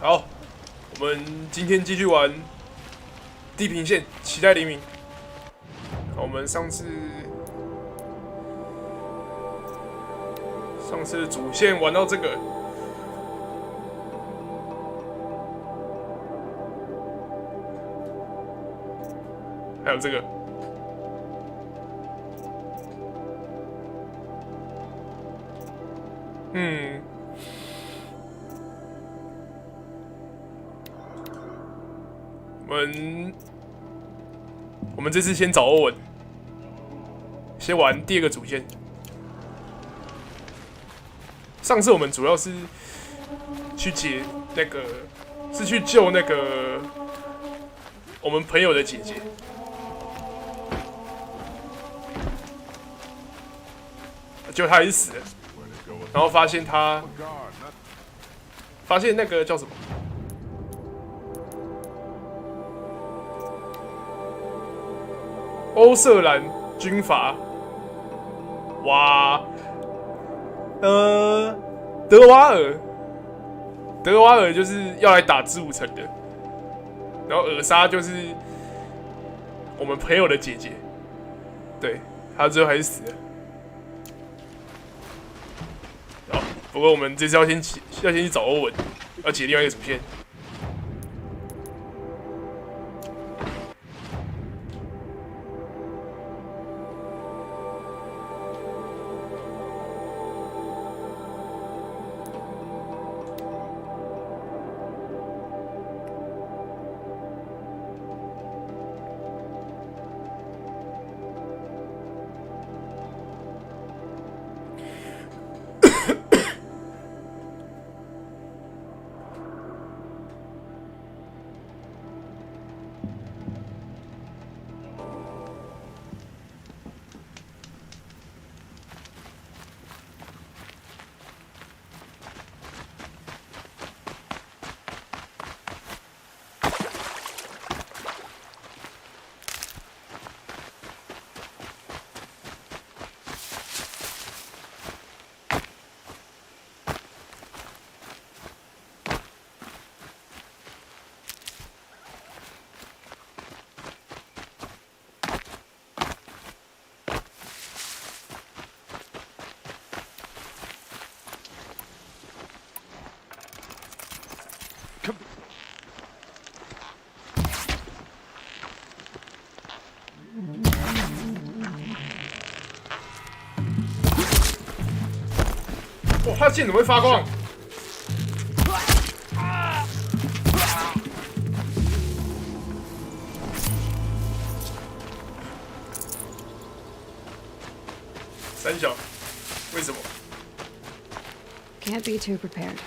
好，我们今天继续玩地平线，期待黎明。我们上次主线玩到这个，还有这个。我们这次先找欧文，先玩第二个主线。上次我们主要是去去救那个我们朋友的姐姐，结果她还是死了，然后发现那个叫什么？欧瑟兰军阀，德瓦尔就是要来打支武城的，然后尔莎就是我们朋友的姐姐，对，她最后还是死了。好，不过我们这次要先去找欧文，要解另外一个主线。哇，他的剑怎么会发光？三小，为什么 ？Can't be too prepared.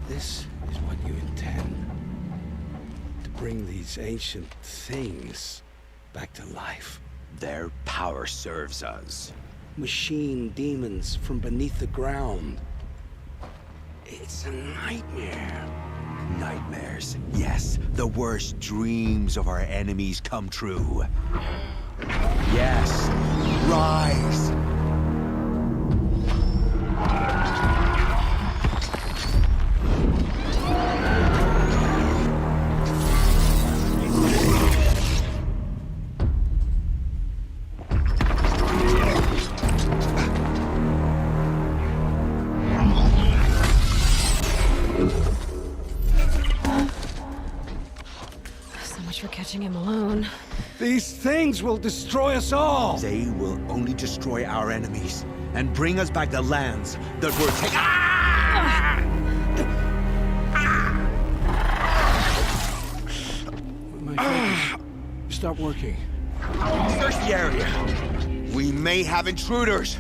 This is what you intend. To bring these ancient things back to life. Their power serves us. Machine demons from beneath the ground. It's a nightmare. Nightmares, yes. The worst dreams of our enemies come true. Yes, rise! So much for catching him alone. These things will destroy us all. They will only destroy our enemies and bring us back the lands that were taken. My fingers stop working. Search the area. We may have intruders.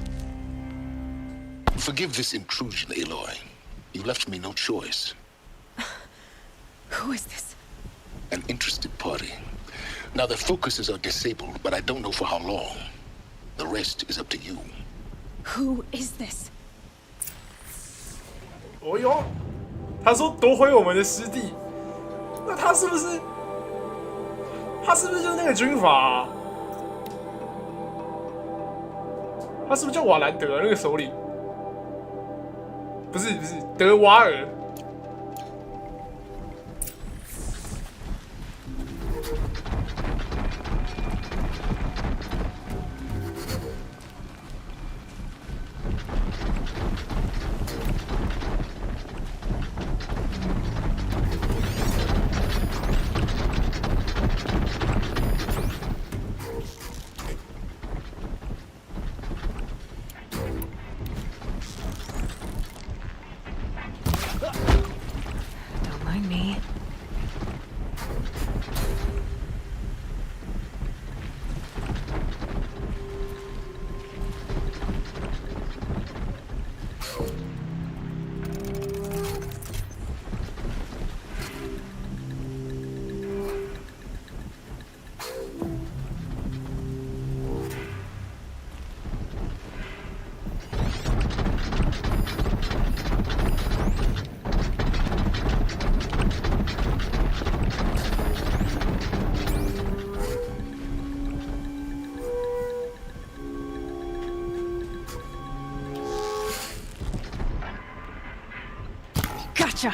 Forgive this intrusion, Aloy. You left me no choice. Who is this? An interested party. Now their focuses are disabled, but I don't know for how long. The rest is up to you. Who is this? 哦哟，他说夺回我们的师弟，那他是不是？他是不是就是那个军阀啊？他是不是叫瓦兰德啊？那个首领？不是，德瓦尔。Don't mind me. Gotcha.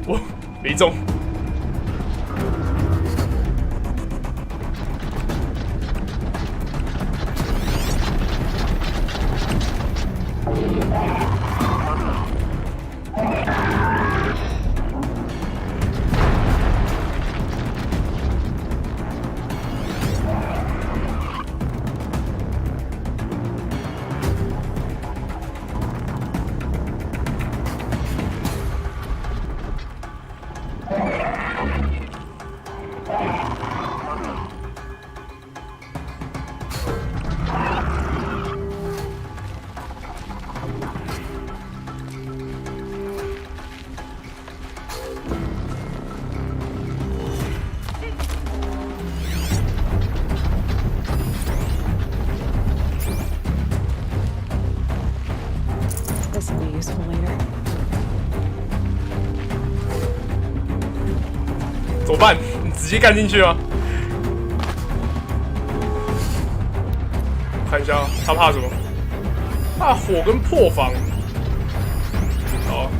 我没中。This will be useful later. 怎么办？你直接干进去吗？看一下他怕什么？怕火跟破防。好。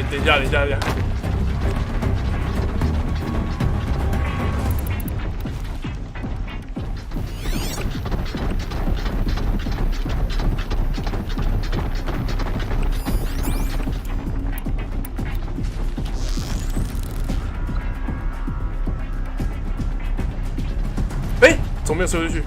等一下。怎么没有射出去？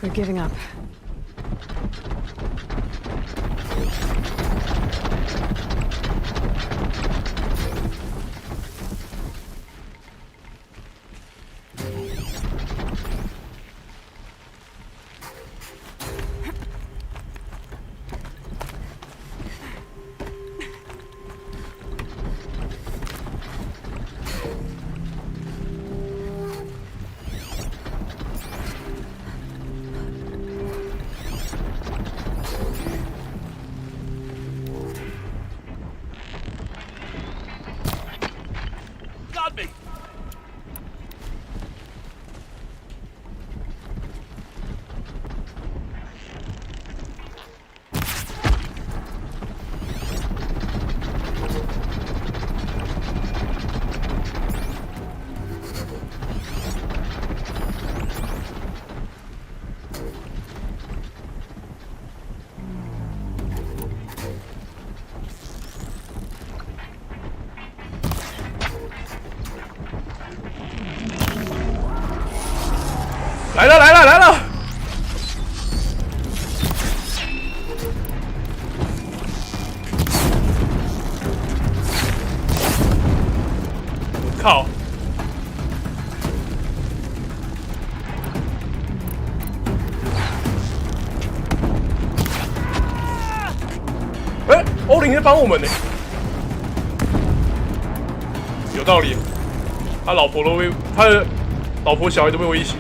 They're giving up. 来了来了来了！靠！欧林在帮我们呢，有道理。他老婆都被他的老婆小孩都被威胁。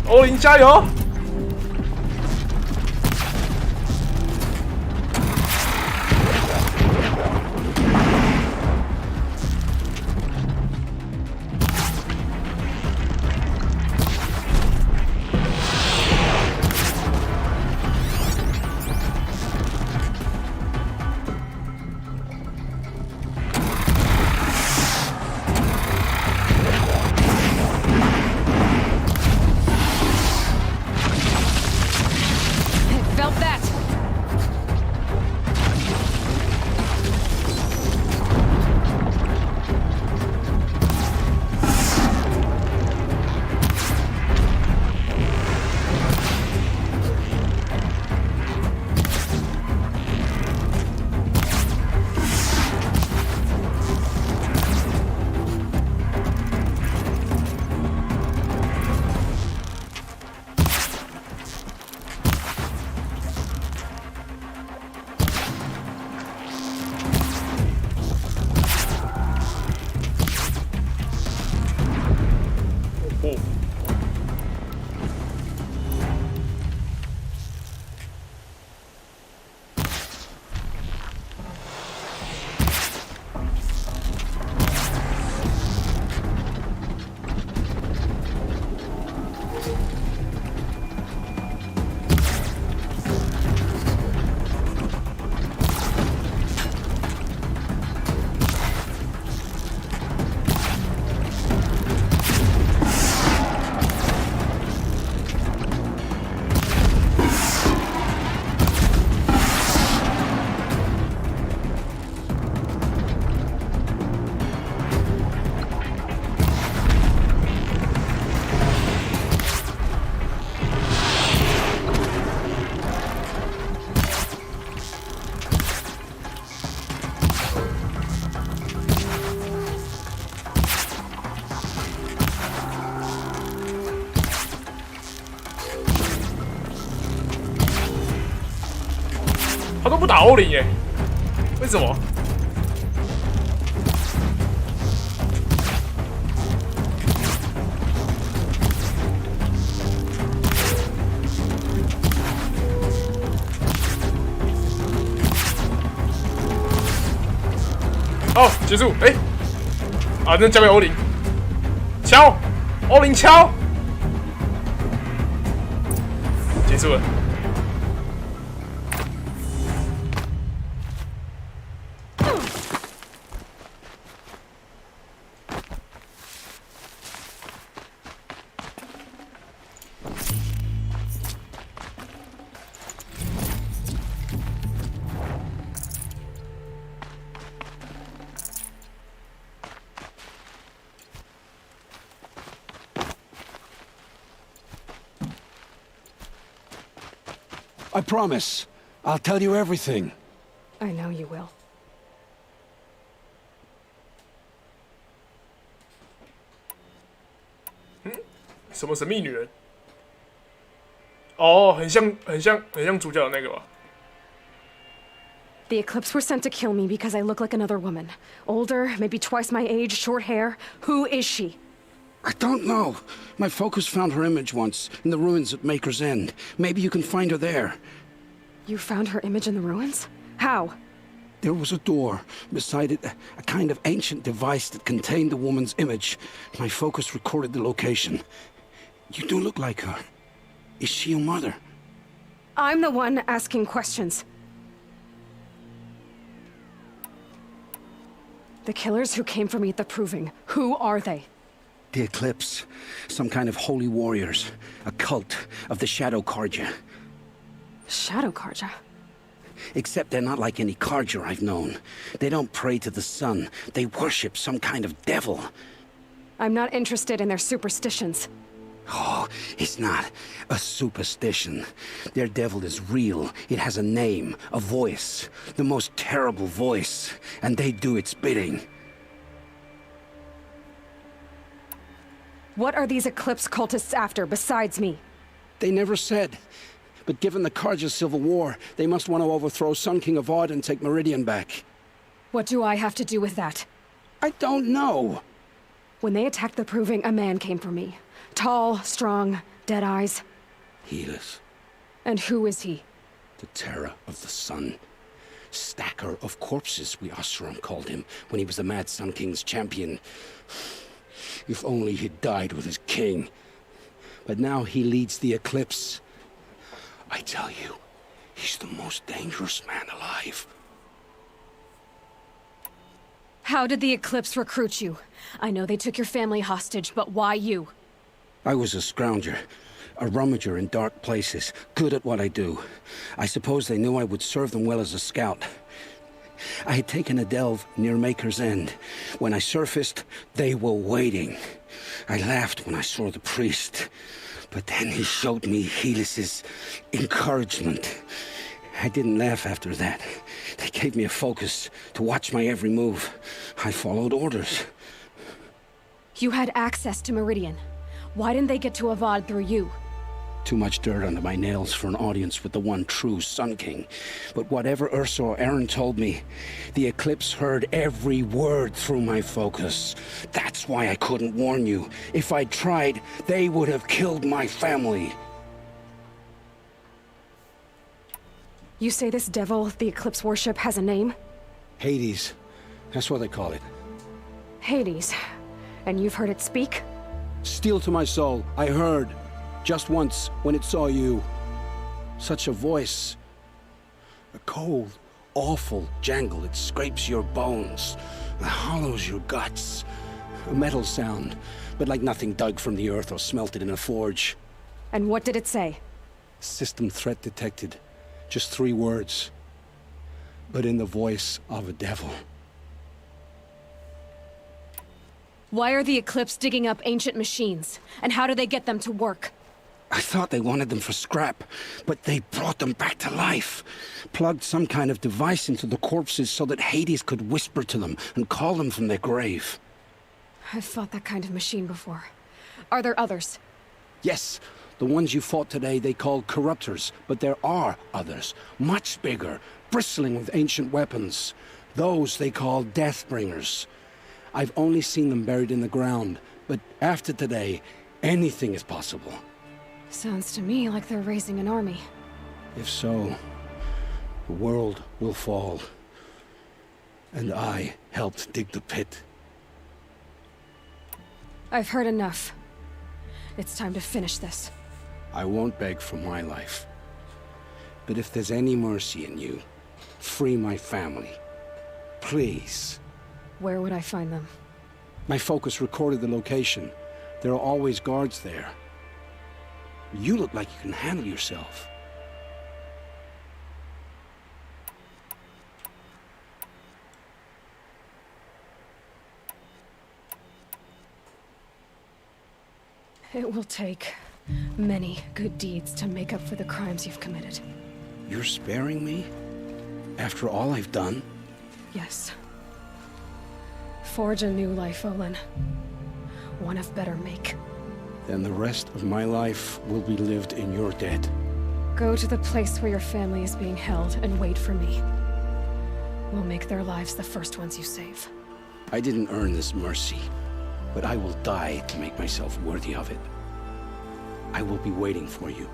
欧林加油！他都不打欧林耶，为什么？哦，结束，哎、啊，那交给欧林，敲，欧林敲，结束了。I promise. I'll tell you everything. I know you will. 什么神秘女人？哦，很像主角的那个吧？ The Eclipse were sent to kill me because I look like another woman. Older, maybe twice my age, short hair. Who is she? I don't know. My focus found her image once, in the ruins at Maker's End. Maybe you can find her there. You found her image in the ruins? How? There was a door. Beside it, a kind of ancient device that contained the woman's image. My focus recorded the location. You do look like her. Is she your mother? I'm the one asking questions. The killers who came for me at the Proving, who are they? The Eclipse. Some kind of holy warriors. A cult of the Shadow Karja. Shadow Karja? Except they're not like any Karja I've known. They don't pray to the sun. They worship some kind of devil. I'm not interested in their superstitions. Oh, it's not a superstition. Their devil is real. It has a name, a voice. The most terrible voice. And they do its bidding. What are these Eclipse cultists after, besides me? They never said. But given the Karja civil war, they must want to overthrow Sun King of Odd and take Meridian back. What do I have to do with that? I don't know. When they attacked the Proving, a man came for me. Tall, strong, dead eyes. Helis, And who is he? the terror of the sun. Stacker of corpses, we Oseram called him, when he was the Mad Sun King's champion. If only he'd died with his king. But now he leads the Eclipse. I tell you, he's the most dangerous man alive. How did the Eclipse recruit you? I know they took your family hostage, but why you? I was a scrounger, a rummager in dark places, good at what I do. I suppose they knew I would serve them well as a scout. I had taken a delve near Maker's End. When I surfaced, they were waiting. I laughed when I saw the priest. But then he showed me Helis's encouragement. I didn't laugh after that. They gave me a focus to watch my every move. I followed orders. You had access to Meridian. Why didn't they get to Avad through you? Too much dirt under my nails for an audience with the one true Sun King. But whatever Ursa or Aaron told me, the Eclipse heard every word through my focus. That's why I couldn't warn you. If I'd tried, they would have killed my family. You say this devil the Eclipse worship has a name? Hades. That's what they call it. Hades. And you've heard it speak? Steel to my soul, I heard. Just once, when it saw you. Such a voice. A cold, awful jangle. It scrapes your bones. It hollows your guts. A metal sound, but like nothing dug from the earth or smelted in a forge. And what did it say? System threat detected. Just 3 words. But in the voice of a devil. Why are the Eclipse digging up ancient machines? And how do they get them to work? I thought they wanted them for scrap, but they brought them back to life. Plugged some kind of device into the corpses so that Hades could whisper to them and call them from their grave. I've fought that kind of machine before. Are there others? Yes, The ones you fought today they called corruptors, but there are others, much bigger, bristling with ancient weapons. Those they call Deathbringers. I've only seen them buried in the ground, but after today, anything is possible. Sounds to me like they're raising an army. If so, the world will fall. And I helped dig the pit. I've heard enough. It's time to finish this. I won't beg for my life. But if there's any mercy in you, free my family. Please. Where would I find them? My focus recorded the location. There are always guards there. You look like you can handle yourself. It will take many good deeds to make up for the crimes you've committed. You're sparing me? After all I've done? Yes. Forge a new life, Olin. One of better make. Then the rest of my life will be lived in your debt. Go to the place where your family is being held and wait for me. We'll make their lives the first ones you save. I didn't earn this mercy, but I will die to make myself worthy of it. I will be waiting for you.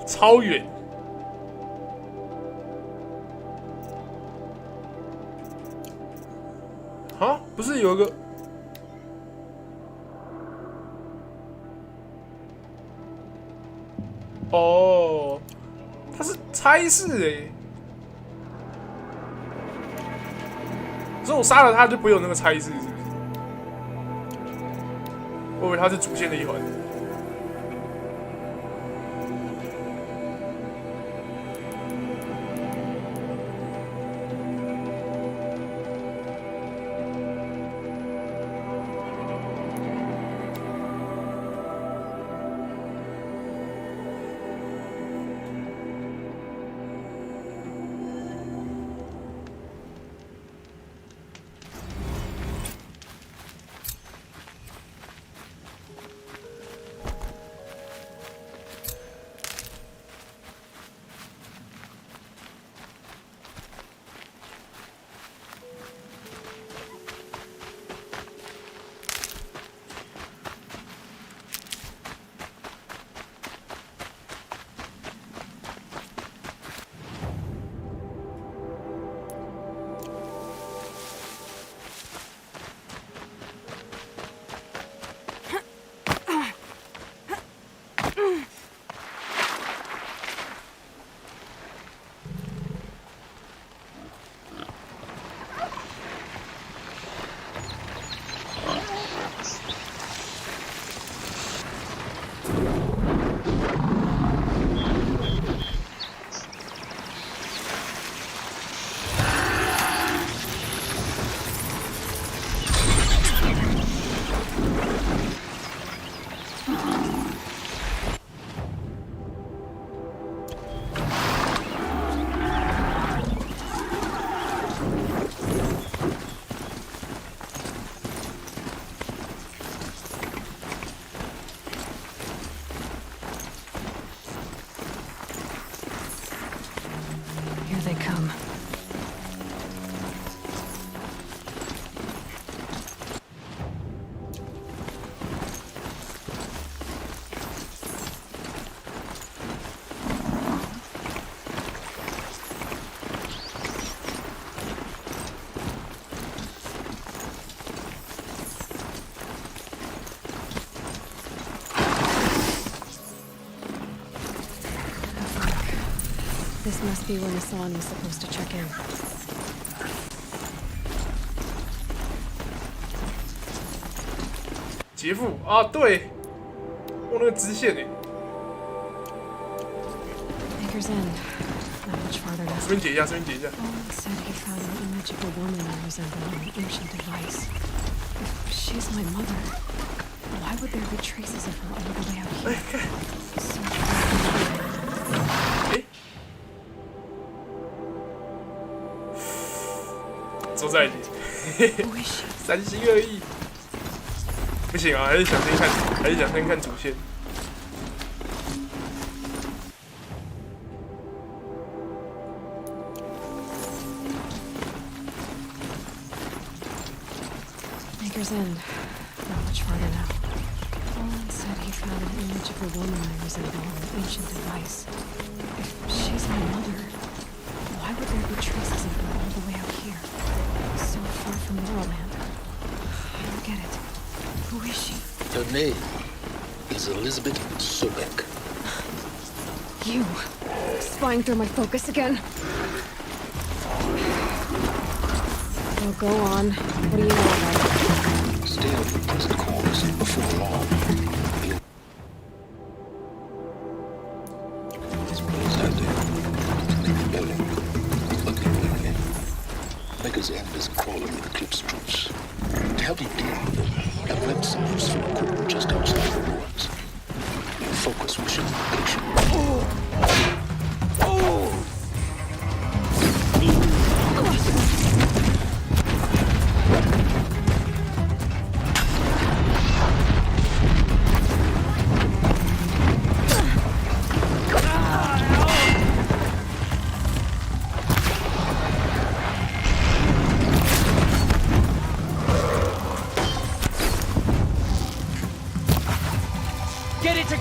超远。啊，不是有一个？哦，他是差事哎。所以我杀了他就不会有那个差事，是不是？我以为他是主线的一环。They come. This must be when Hassan was supposed to check in. 劫富啊，对，我那个支线哎。Maker's End. Not much farther now. 顺便解一下，顺便解一下。Owen said he found an image of a woman resembling an ancient device. If she's my mother, why would there be traces of her all the way out here? So far. 坐在一起，3星而已。不行啊，还是想先看主线。Maker's End. Not much farther now. Owen said he found an image of a woman resembling an ancient device. If she's my mother, why would there be traces of her all the way out here? So far from Moorland. I don't get it. Who is she? Her name is Elizabeth Sobek. You. Spying through my focus again? Well, go on. What do you know about it? Stay on your present course before long. Maker's End is crawling with Eclipse troops. To help you deal with them, I've left some useful equipment just outside the ruins. Your focus will show location. Get it to...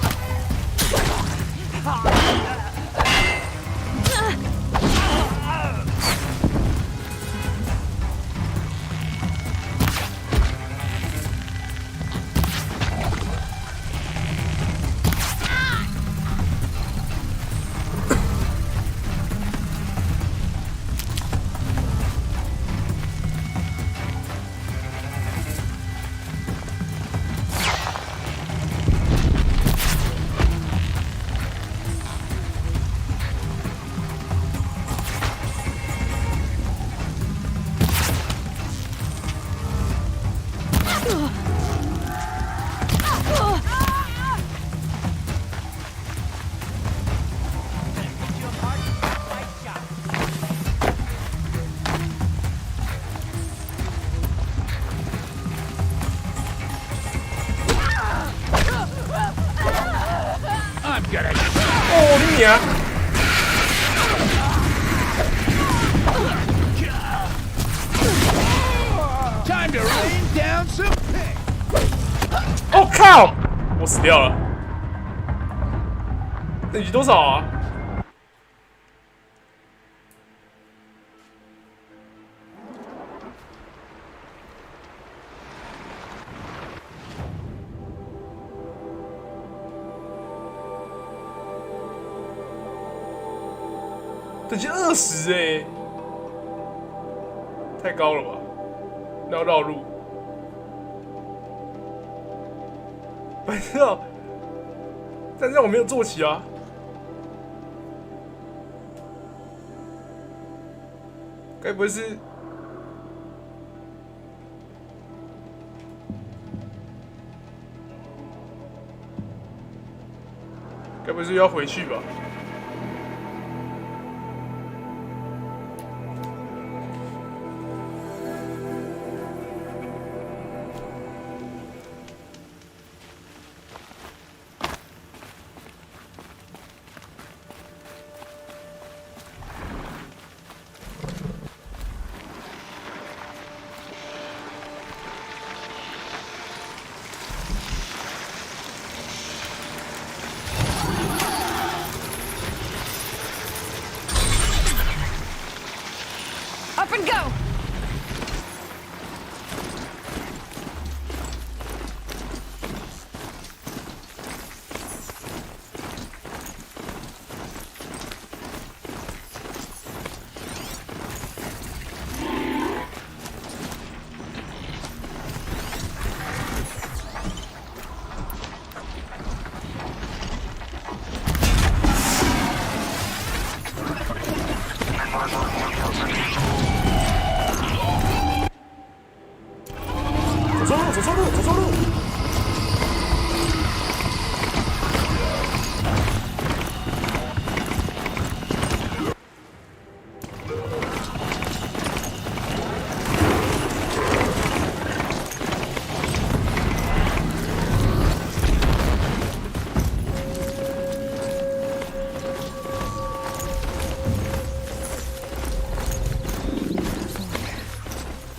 I'm gonna... 哦，你娘！ Time to rain down some pig. 哦靠！我死掉了。等级多少啊？等级20哎，太高了吧？那要绕路。白痴哦！但是我没有坐骑啊。该不会是？该不会是要回去吧？Up and go! 走错路，走错路，走错路。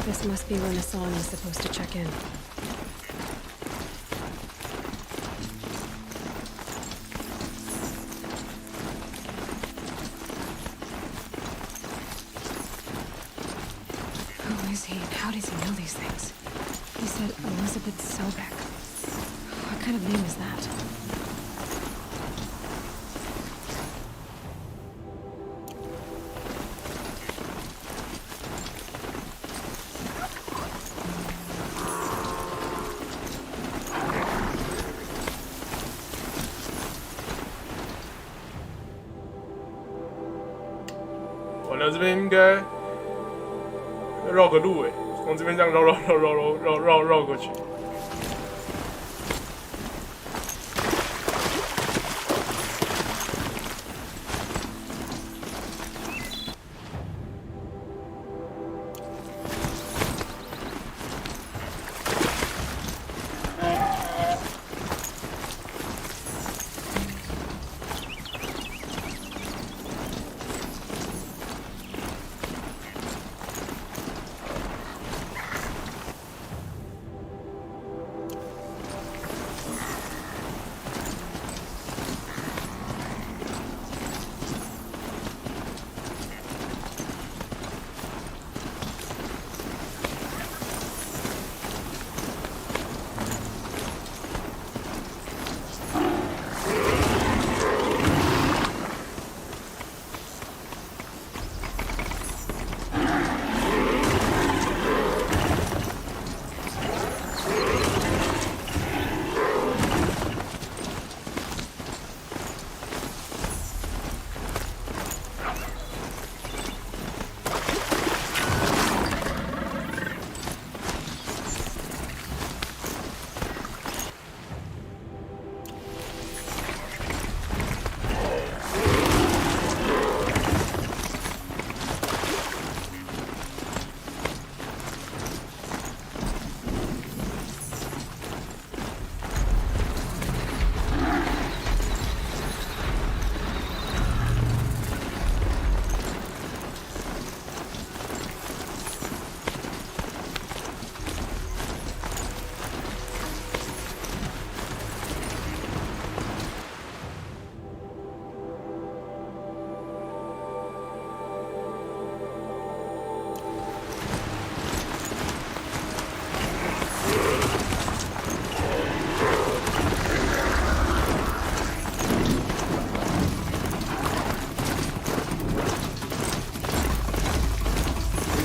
This must be when Hassan is supposed to check in. Who is he and how does he know these things? He said Elizabeth Sobek. What kind of name is that?完了，这边应该绕个路从这边这样绕过去。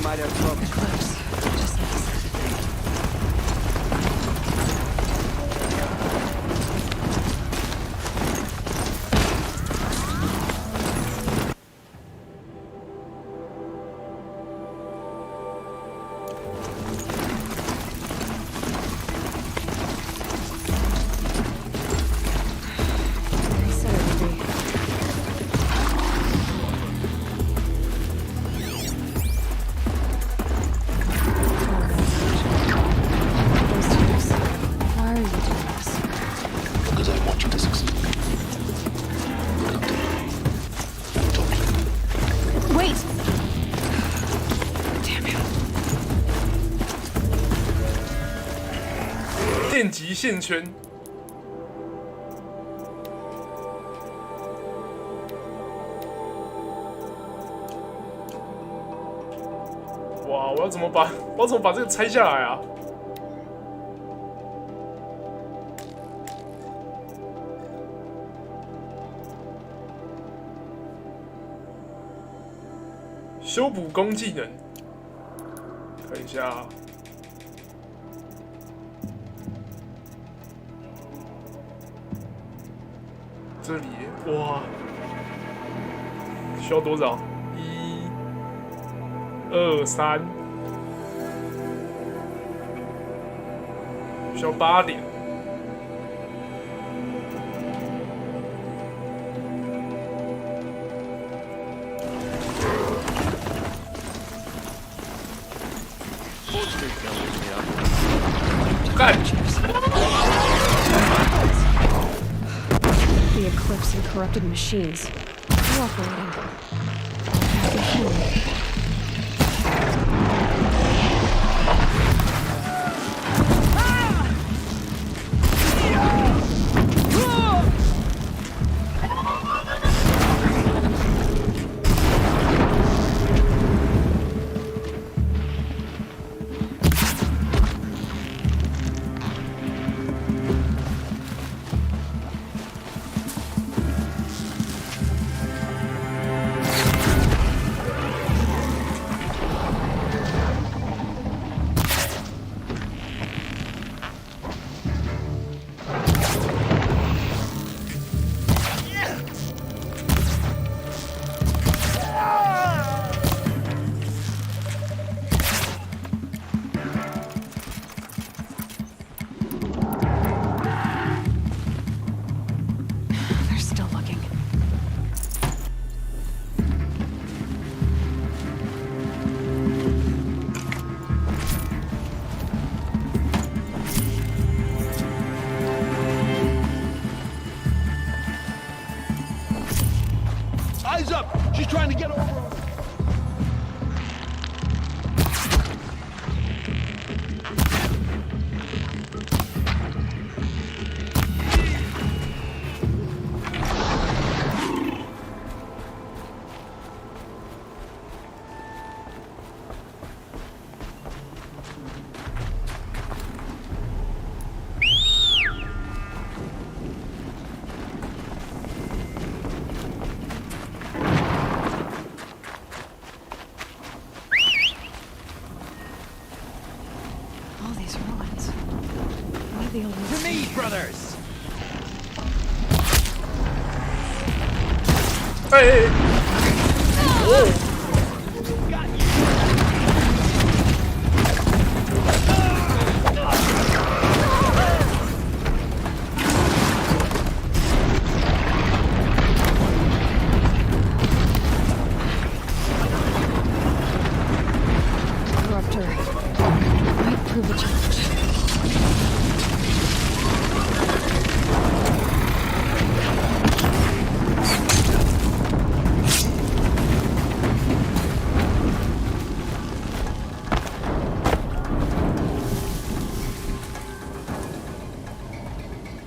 might have trouble. They're close. Just like I said. They said it would be. Those types. Why are you doing this? Because I want you to succeed. Good luck to you. Talk later. Wait! Damn it. 电极线圈。哇！我要怎么把这个拆下来啊？修补工技能，看一下啊。这里哇，需要多少？1、2、3。需要8点。干！ The eclipse and corrupted machines. Cooperating. Comprehend. Eyes up! She's trying to get over. All these ruins. What are the old To me, brothers! 哎！哦！ Got you! corruptor. Might prove a challenge.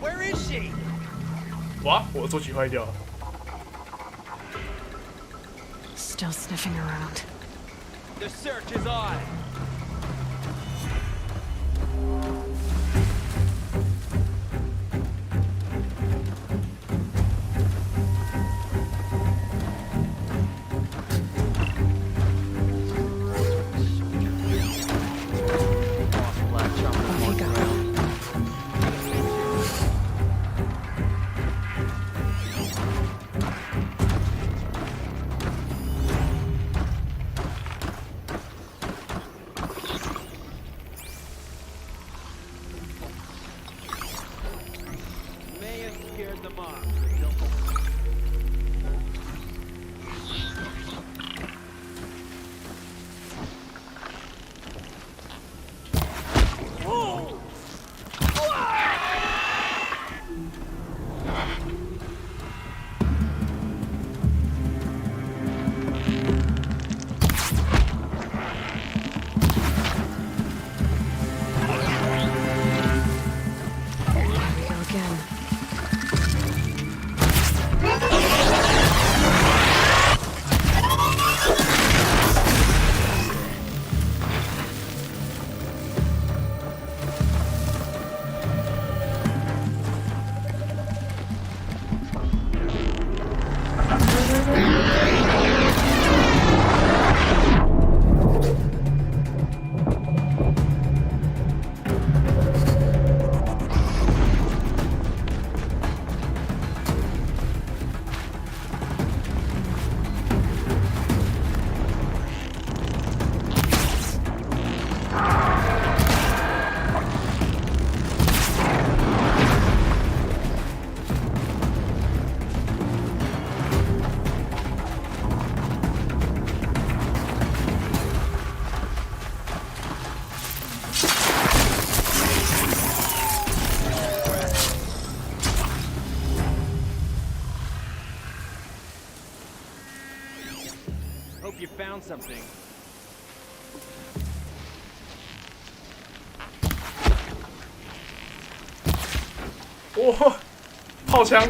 Where is she? 哇，我坐骑坏掉了。 Still sniffing around. The search is on. Off you go. May have scared them off. Here we go again. something. 哇，炮枪！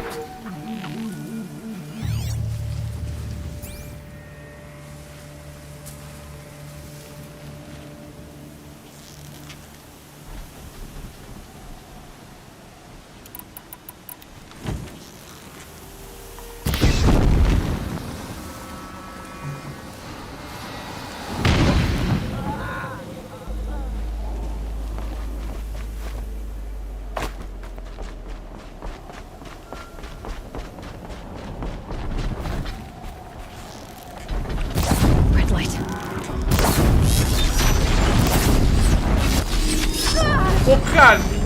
我干你娘！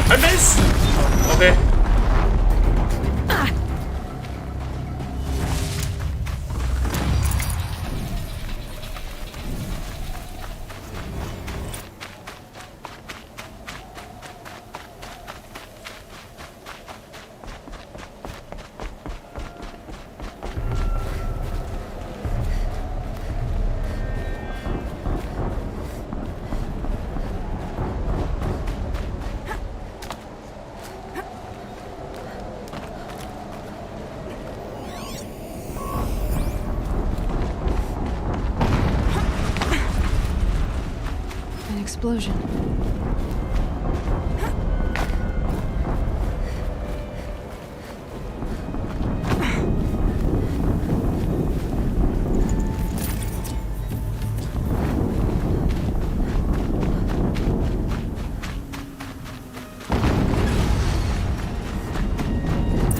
还没死 ，OK。An explosion.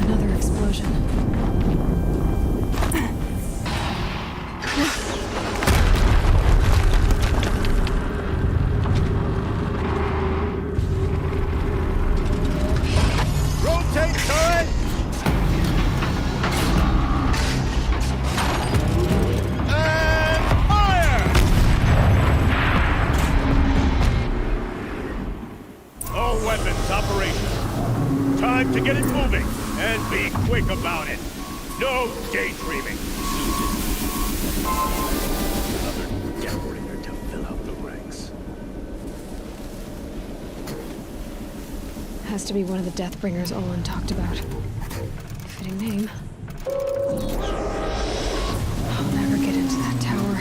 Another explosion. Rotate turret! And fire! All weapons operational. Time to get it moving, and be quick about it. No daydreaming. Another decorator to fill out the ranks. has to be one of the Deathbringers Olin talked about. Fitting name. I'll never get into that tower.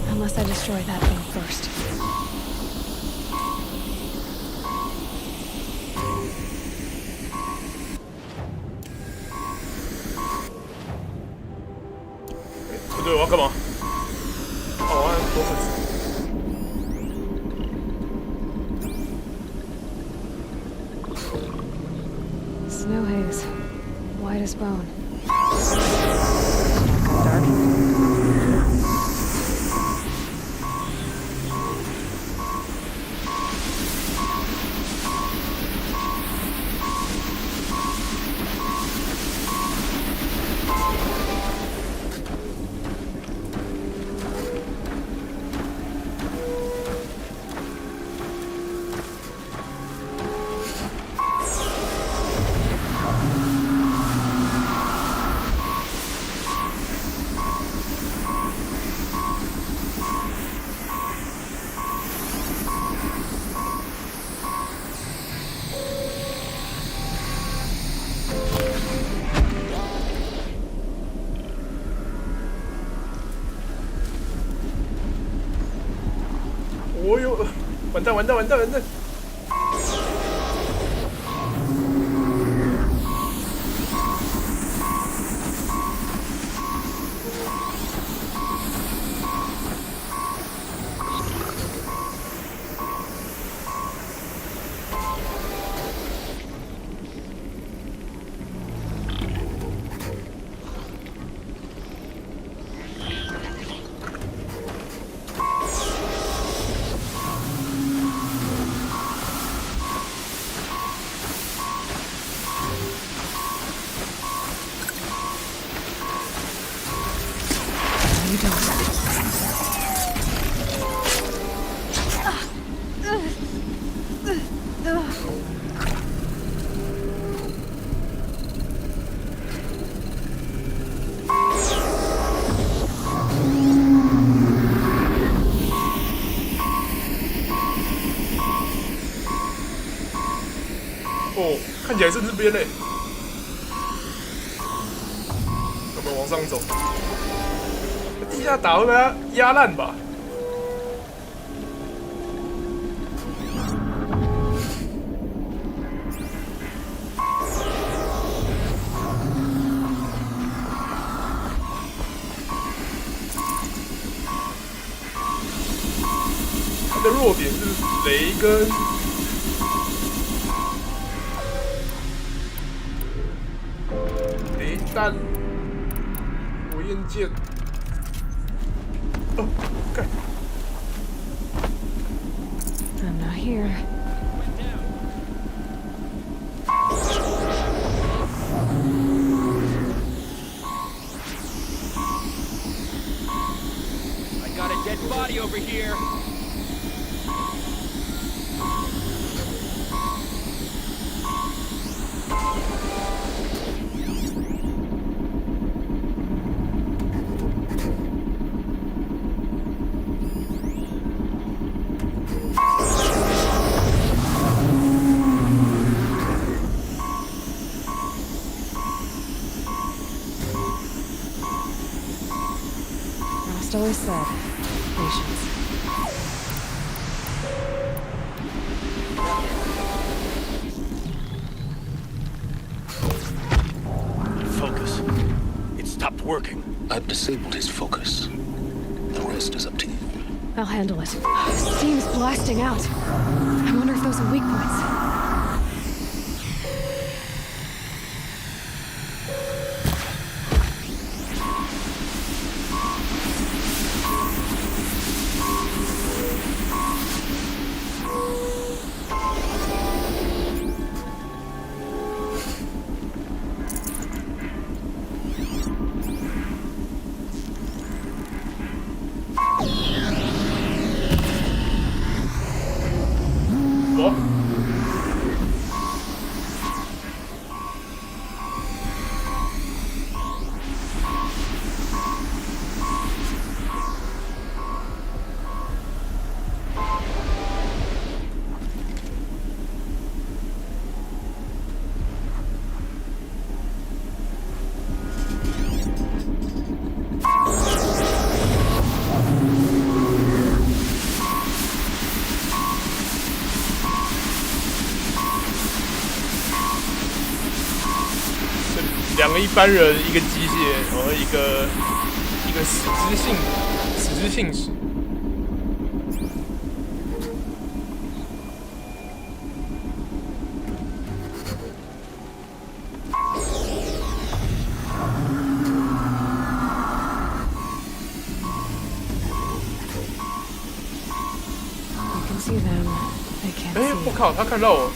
Unless I destroy that thing first.不对，我要干嘛？哦，我要躲粉丝。 Snow haze. White as bone. Dark.哦呦，完蛋完蛋完蛋完蛋！You don't.哦，看起来是这边嘞。我们往上走。地下打会把它压烂吧？它的弱点是雷跟雷弹、火焰剑。哦，干！ I'm not here. I got a dead body over here. Frost always said, patience. Focus. It stopped working. I've disabled his focus. The rest is up to you. I'll handle it. Steam's blasting out. I wonder if those are weak points. 一般人，一个机械，然后一个使之信使。哎，我靠，他看到我。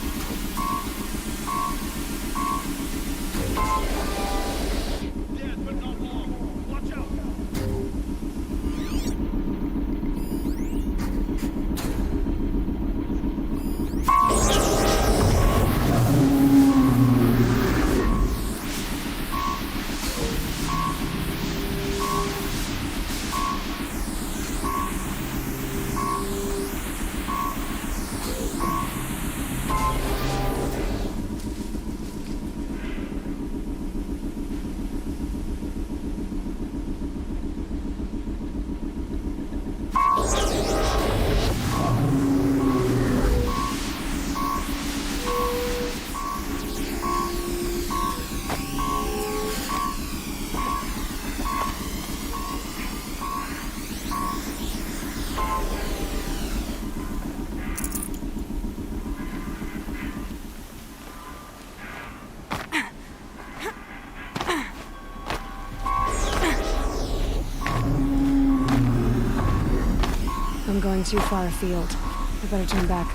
I'm going too far afield. I better turn back.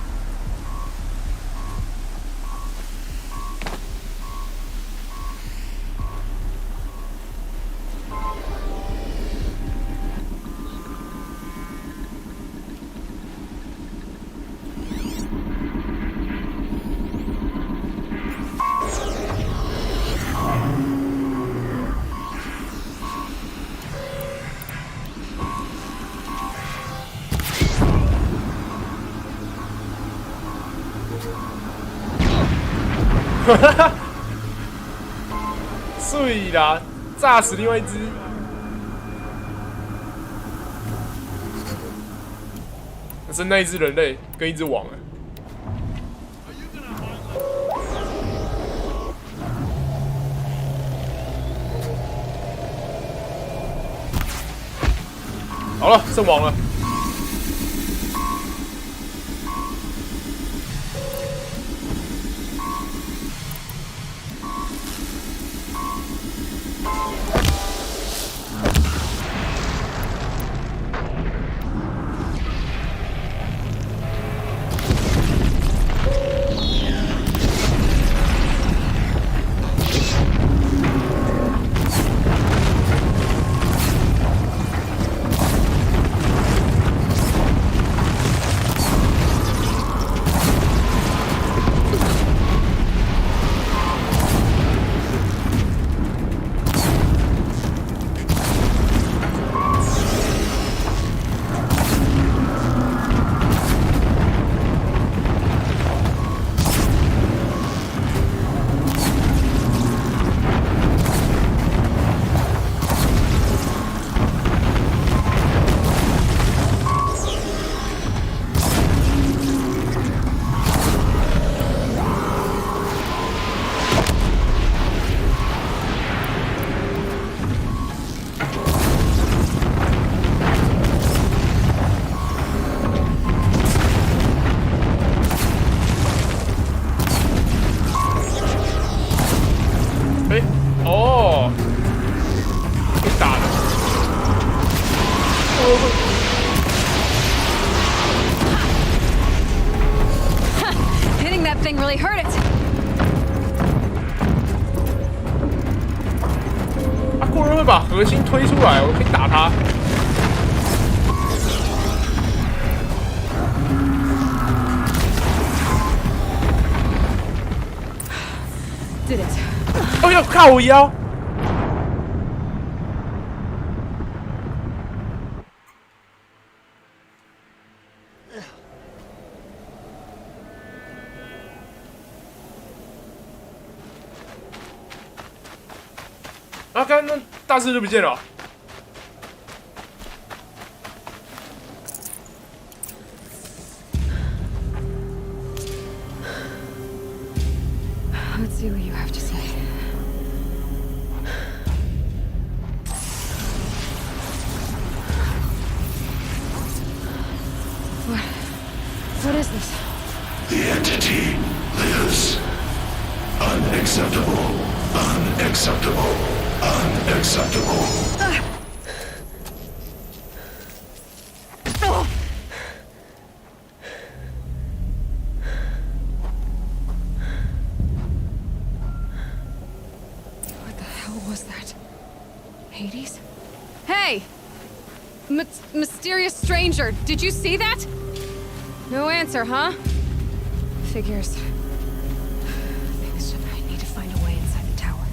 碎啦，炸死另外一只。是那一只人类跟一只王哎。好了，阵亡了。Hitting that thing really hurt it. 他过人会把核心推出来，我可以打他。Did it. 哦呦，靠腰！啊，刚刚那大师就不见了。Let's see what you have to say. Unacceptable. Unacceptable. What the hell was that? Hades? Hey! Mysterious stranger, did you see that? No answer, huh? Figures. I need to find a way inside the tower.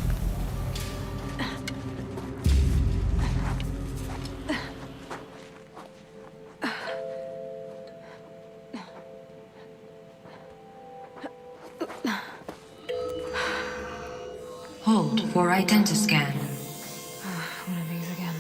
Hold for identiscan. One of these again.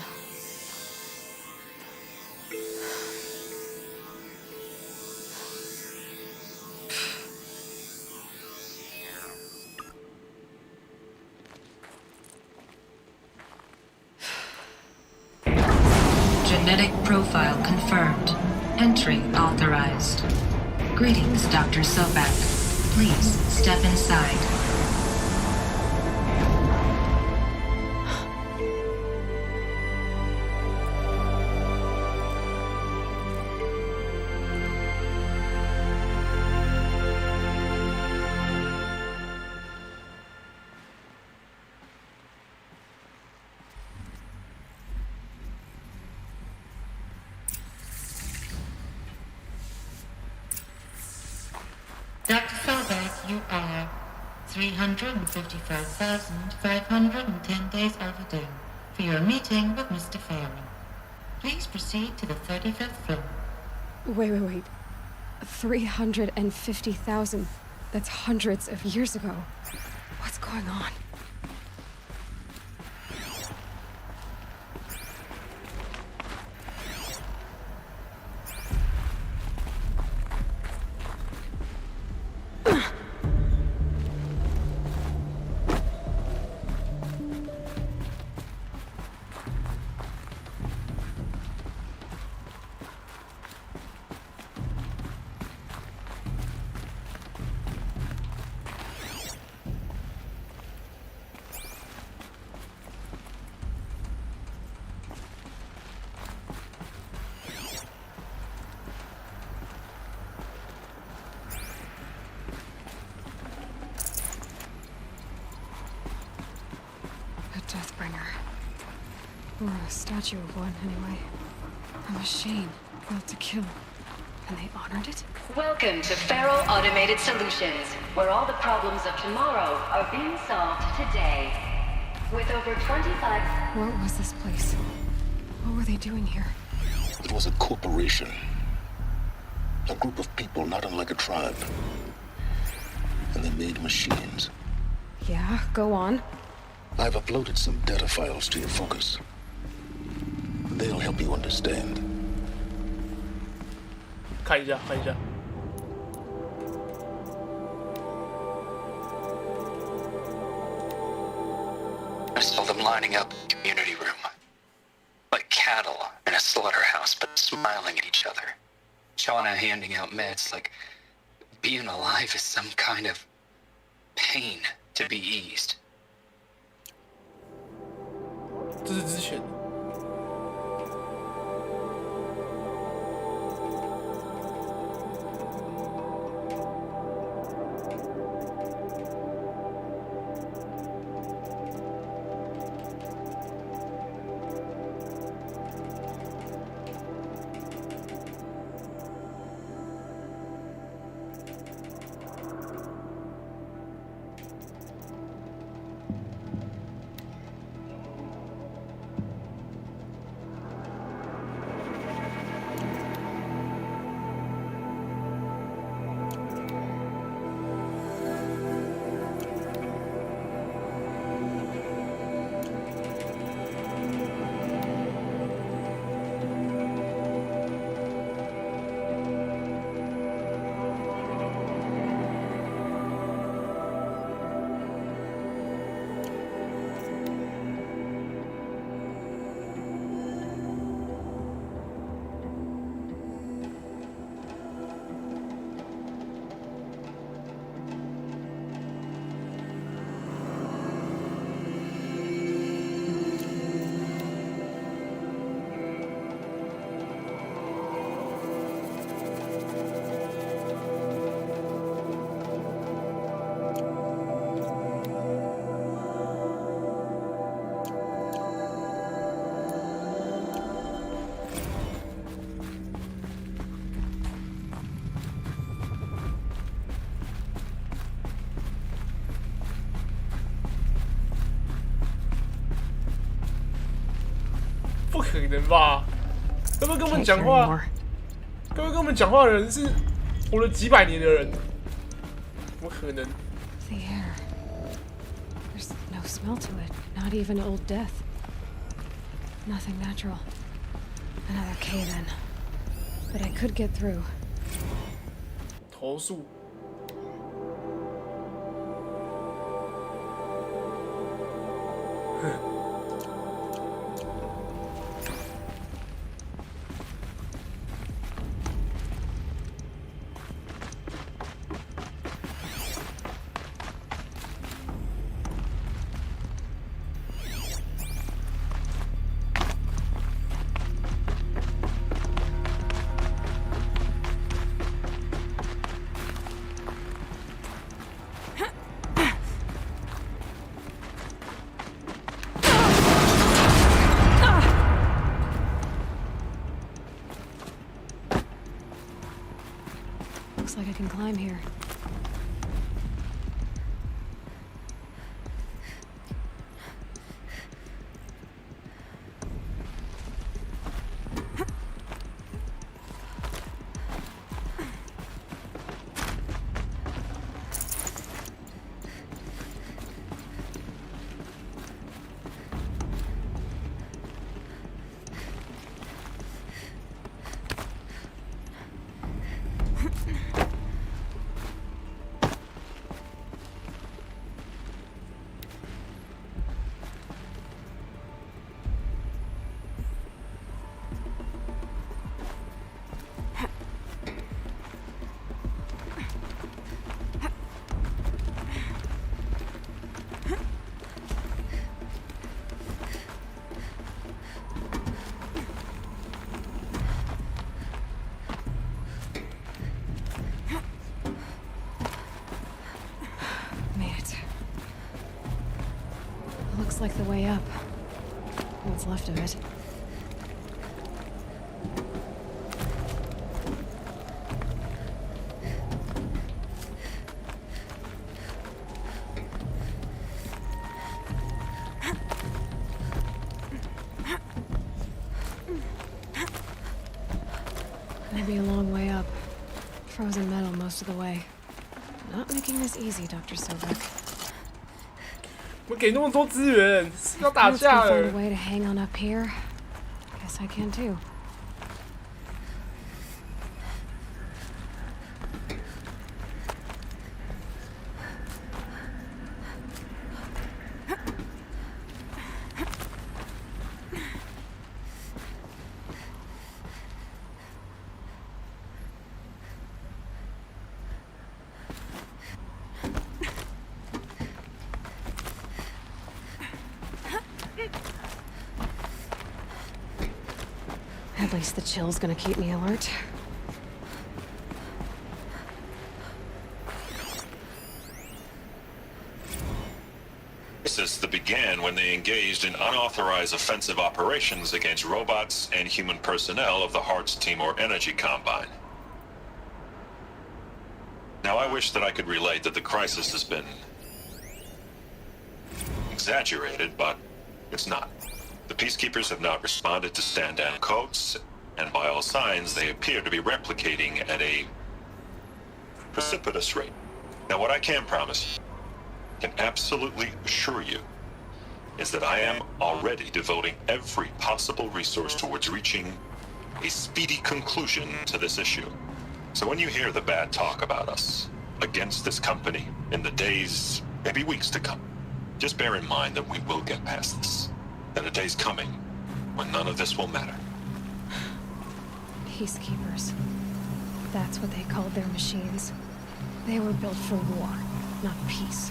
Genetic profile confirmed. Entry authorized. Greetings, Dr. Sobak. Please step inside. Dr. Sobak, you are 355,510 days overdue for your meeting with Mr. Farrell. Please proceed to the 35th floor. Wait. 350,000. That's hundreds of years ago. What's going on? Deathbringer. Or a statue of one, anyway. A machine built to kill. And they honored it? Welcome to Feral Automated Solutions, where all the problems of tomorrow are being solved today. With over 25... What was this place? What were they doing here? It was a corporation. A group of people not unlike a tribe. And they made machines. Yeah, go on. I've uploaded some data files to your focus. They'll help you understand. 看一下。I saw them lining up in the community room. Like cattle in a slaughterhouse, but smiling at each other. Shauna handing out meds like being alive is some kind of pain to be eased. 这是之前的。不可能吧？要不要跟我们讲话？各位跟我们讲话的人是活了几百年的人，怎么可能 The air. There's no smell to it. Not even old death. Nothing natural. Another cave in. But I could get through. 投诉。Looks like I can climb here. Looks like the way up. What's left of it. Maybe a long way up. Frozen metal most of the way. Not making this easy, Dr. Sobek. 我们给那么多资源，是要打架了。Find a way to hang on up here. Guess I can too. At least the chill's gonna keep me alert. This began when they engaged in unauthorized offensive operations against robots and human personnel of the Hearts Timor Energy Combine. Now, I wish that I could relate that the crisis has been exaggerated, but it's not. The Peacekeepers have not responded to stand-down codes, and by all signs, they appear to be replicating at a precipitous rate. Now, what I can promise, can absolutely assure you, is that I am already devoting every possible resource towards reaching a speedy conclusion to this issue. So when you hear the bad talk about us against this company in the days, maybe weeks to come, just bear in mind that we will get past this. That a day's coming when none of this will matter. Peacekeepers. That's what they called their machines. They were built for war, not peace.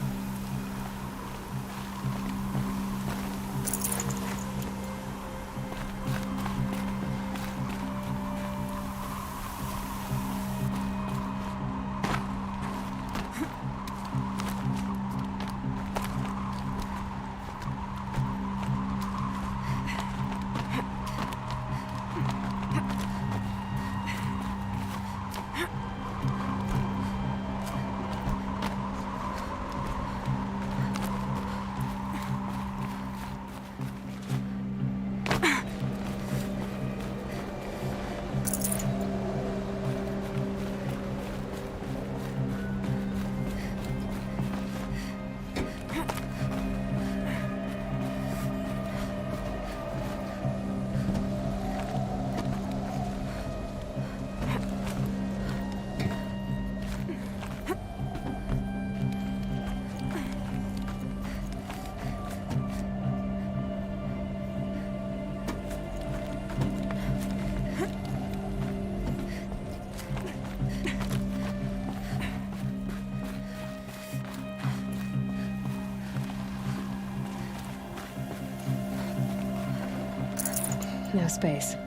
No space.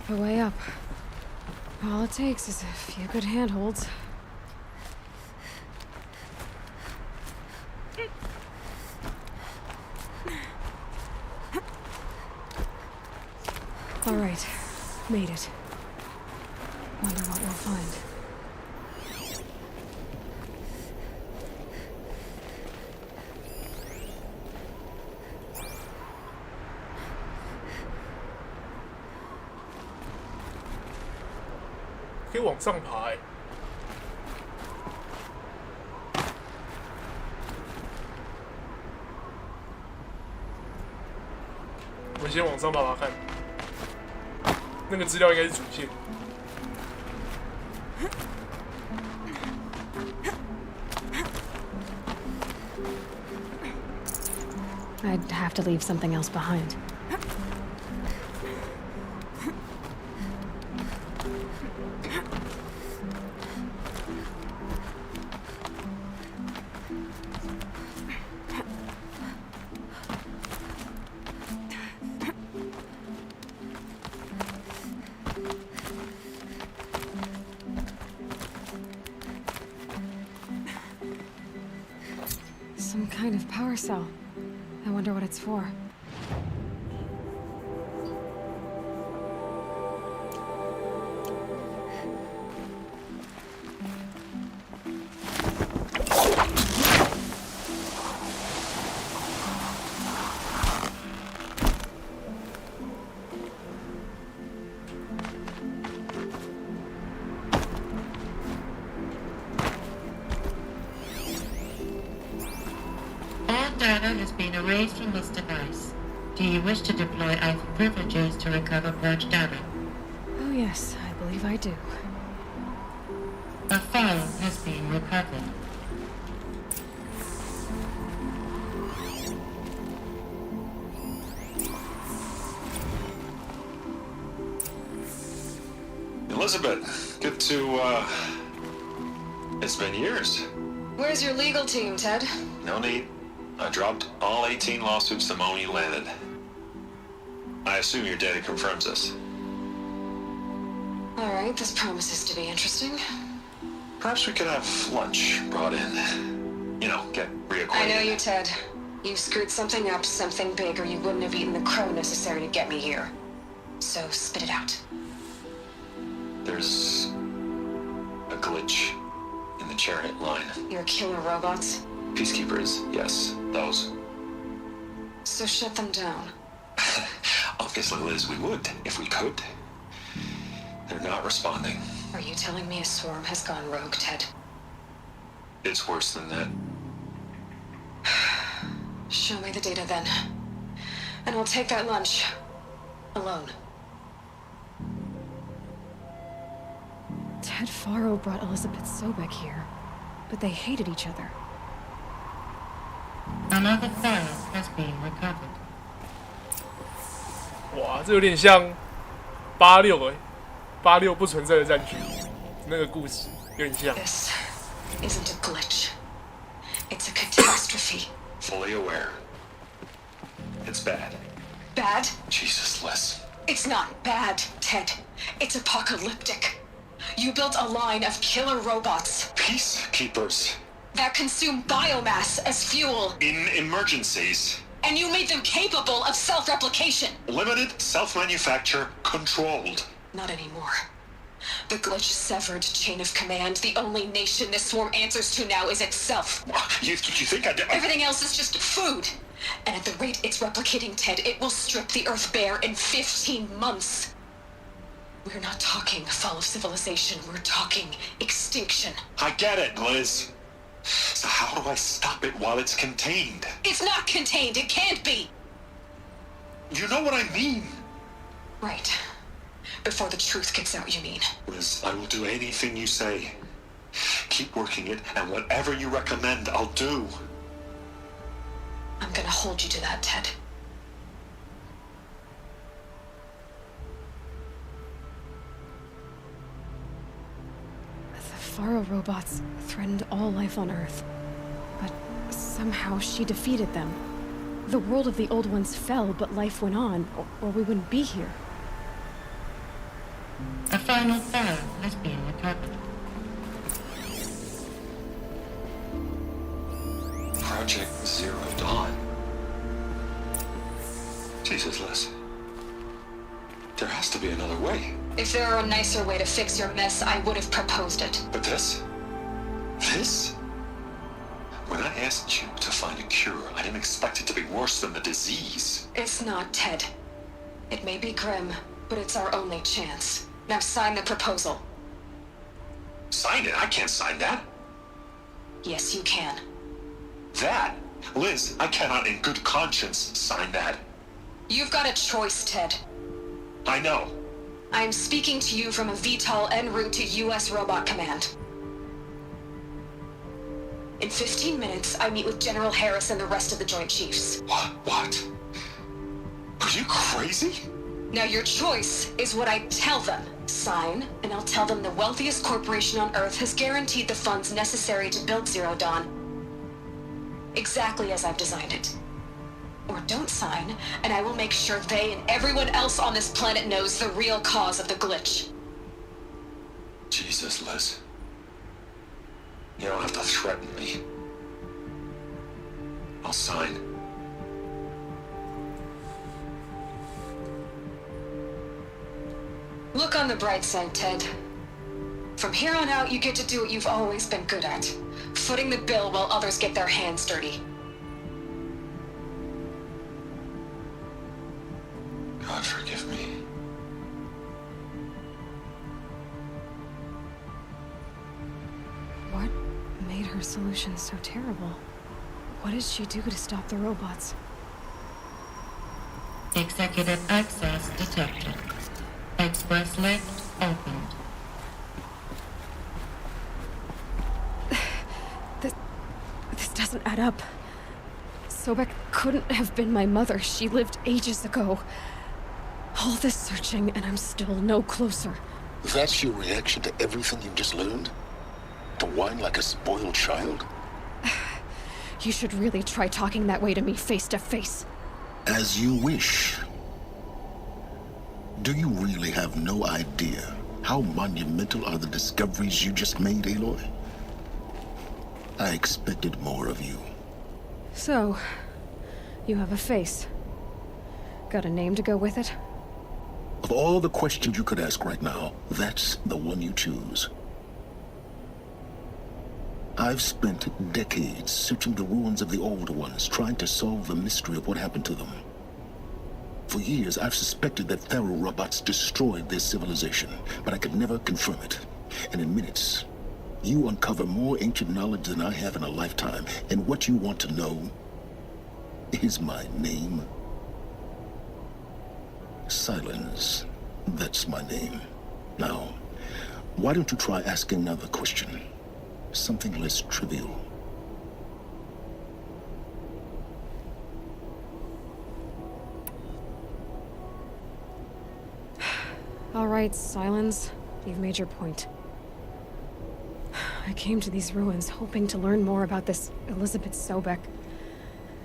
The way up. All it takes is a few good handholds. All right, made it. Wonder what we'll find. 可以往上爬欸。我们先往上爬爬看，那个资料应该是主线。I'd have to leave something else behind. Some kind of power cell. I wonder what it's for. Data has been erased from this device. Do you wish to deploy Alpha privileges to recover purged data? Oh yes, I believe I do. A file has been recovered. Elizabeth, good to, it's been years. Where's your legal team, Ted? No need. I dropped all 18 lawsuits the moment you landed. I assume your data confirms this. All right, this promises to be interesting. Perhaps we could have lunch brought in. You know, get reacquainted. I know you, Ted. You screwed something up, something big, or you wouldn't have eaten the crow necessary to get me here. So spit it out. There's a glitch in the chariot line. Your killer robots? Peacekeepers, yes, those. So shut them down. Obviously, Liz, we would, if we could. They're not responding. Are you telling me a swarm has gone rogue, Ted? It's worse than that. Show me the data then. And I'll take that lunch. Alone. Ted Faro brought Elizabeth Sobek here, but they hated each other. Another file has been recovered. 哇，这有点像86哎，86不存在的战局，那个故事有点像。This isn't a glitch. It's a catastrophe. Fully aware. It's bad. Bad? Jesus, Liz. It's not bad, Ted. It's apocalyptic. You built a line of killer robots. Peacekeepers. That consume biomass as fuel. In emergencies. And you made them capable of self-replication. Limited, self-manufacture, controlled. Not anymore. The glitch severed chain of command. The only nation this swarm answers to now is itself. You think I did? Everything else is just food. And at the rate it's replicating, Ted, it will strip the Earth bare in 15 months. We're not talking fall of civilization. We're talking extinction. I get it, Liz. So how do I stop it while it's contained? It's not contained. It can't be. You know what I mean. Right. Before the truth gets out, you mean? Liz, I will do anything you say. Keep working it, and whatever you recommend, I'll do. I'm gonna hold you to that, Ted. The Faro robots threatened all life on Earth, but somehow she defeated them. The world of the old ones fell, but life went on, or we wouldn't be here. A final Faro has been recovered. Project Zero Dawn. Jesus, Liz. There has to be another way. If there were a nicer way to fix your mess, I would have proposed it. But this? This? When I asked you to find a cure, I didn't expect it to be worse than the disease. It's not, Ted. It may be grim, but it's our only chance. Now sign the proposal. Sign it? I can't sign that. Yes, you can. That? Liz, I cannot in good conscience sign that. You've got a choice, Ted. I know. I am speaking to you from a VTOL en route to U.S. Robot Command. In 15 minutes, I meet with General Harris and the rest of the Joint Chiefs. What? Are you crazy? Now your choice is what I tell them. Sign, and I'll tell them the wealthiest corporation on Earth has guaranteed the funds necessary to build Zero Dawn. Exactly as I've designed it. Or don't sign, and I will make sure they and everyone else on this planet knows the real cause of the glitch. Jesus, Liz. You don't have to threaten me. I'll sign. Look on the bright side, Ted. From here on out, you get to do what you've always been good at. Footing the bill while others get their hands dirty. God forgive me. What made her solution so terrible? What did she do to stop the robots? Executive access detected. Express lift opened. This doesn't add up. Sobek couldn't have been my mother. She lived ages ago. All this searching, and I'm still no closer. That's your reaction to everything you've just learned? To whine like a spoiled child? You should really try talking that way to me face to face. As you wish. Do you really have no idea how monumental are the discoveries you just made, Aloy? I expected more of you. So, you have a face. Got a name to go with it? Of all the questions you could ask right now, that's the one you choose. I've spent decades searching the ruins of the older ones, trying to solve the mystery of what happened to them. For years, I've suspected that Faro robots destroyed their civilization, but I could never confirm it. And in minutes, you uncover more ancient knowledge than I have in a lifetime, and what you want to know is my name. Silence. That's my name. Now, why don't you try asking another question? Something less trivial. All right, Silence. You've made your point. I came to these ruins hoping to learn more about this Elizabeth Sobek.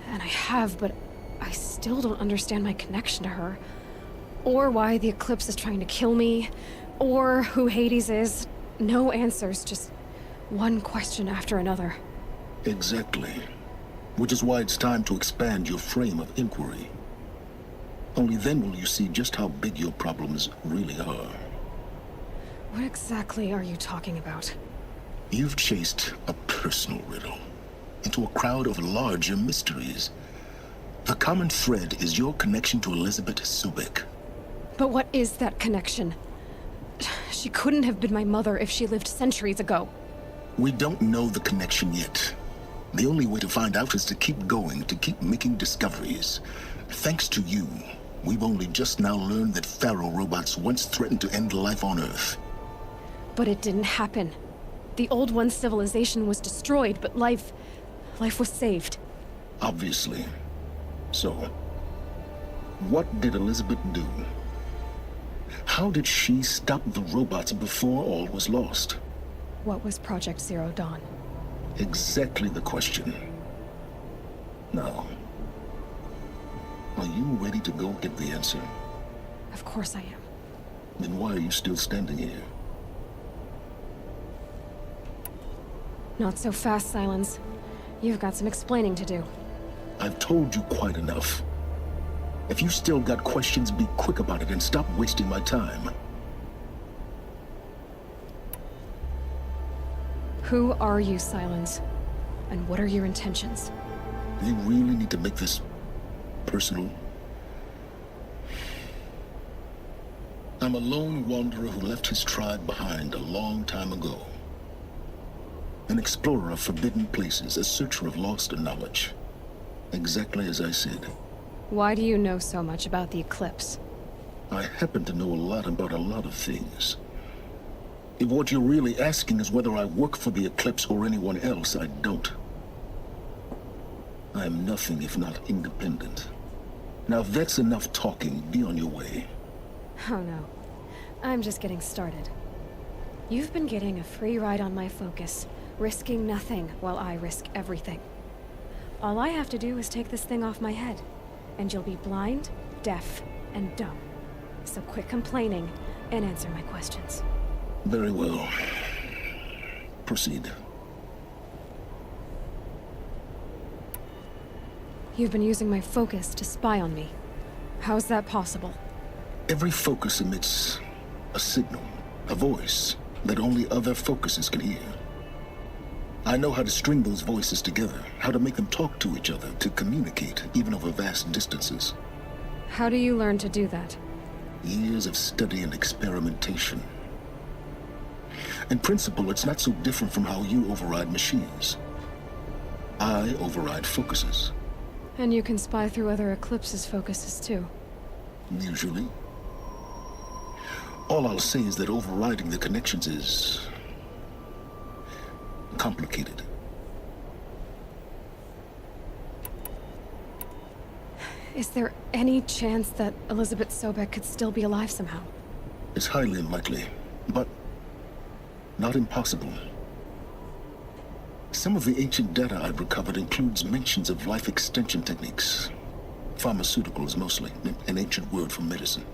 And I have, but I still don't understand my connection to her. or why the Eclipse is trying to kill me, or who Hades is. No answers, just one question after another. Exactly. Which is why it's time to expand your frame of inquiry. Only then will you see just how big your problems really are. What exactly are you talking about? You've chased a personal riddle into a crowd of larger mysteries. The common thread is your connection to Elizabeth Sobek. But what is that connection? She couldn't have been my mother if she lived centuries ago. We don't know the connection yet. The only way to find out is to keep going, to keep making discoveries. Thanks to you, we've only just now learned that Pharaoh robots once threatened to end life on Earth. But it didn't happen. The Old One's civilization was destroyed, but life was saved. Obviously. So, what did Elizabeth do? How did she stop the robots before all was lost? What was Project Zero Dawn? Exactly the question. Now, are you ready to go get the answer? Of course I am. Then why are you still standing here? Not so fast, Silence. You've got some explaining to do. I've told you quite enough. If you still got questions, be quick about it and stop wasting my time. Who are you, Silence? And what are your intentions? You really need to make this personal? I'm a lone wanderer who left his tribe behind a long time ago. An explorer of forbidden places, a searcher of lost knowledge. Exactly as I said. Why do you know so much about the Eclipse? I happen to know a lot about a lot of things. If what you're really asking is whether I work for the Eclipse or anyone else, I don't. I am nothing if not independent. Now if that's enough talking, be on your way. Oh no. I'm just getting started. You've been getting a free ride on my focus, risking nothing while I risk everything. All I have to do is take this thing off my head, and you'll be blind, deaf, and dumb. So quit complaining and answer my questions. Very well. Proceed. You've been using my focus to spy on me. How's that possible? Every focus emits a signal, a voice, that only other focuses can hear. I know how to string those voices together, how to make them talk to each other, to communicate, even over vast distances. How do you learn to do that? Years of study and experimentation. In principle, it's not so different from how you override machines. I override focuses. And you can spy through other Eclipse's focuses too. Usually. All I'll say is that overriding the connections is complicated. Is there any chance that Elizabeth Sobek could still be alive somehow? It's highly unlikely, but not impossible. Some of the ancient data I've recovered includes mentions of life extension techniques. Pharmaceuticals, mostly, an ancient word for medicine.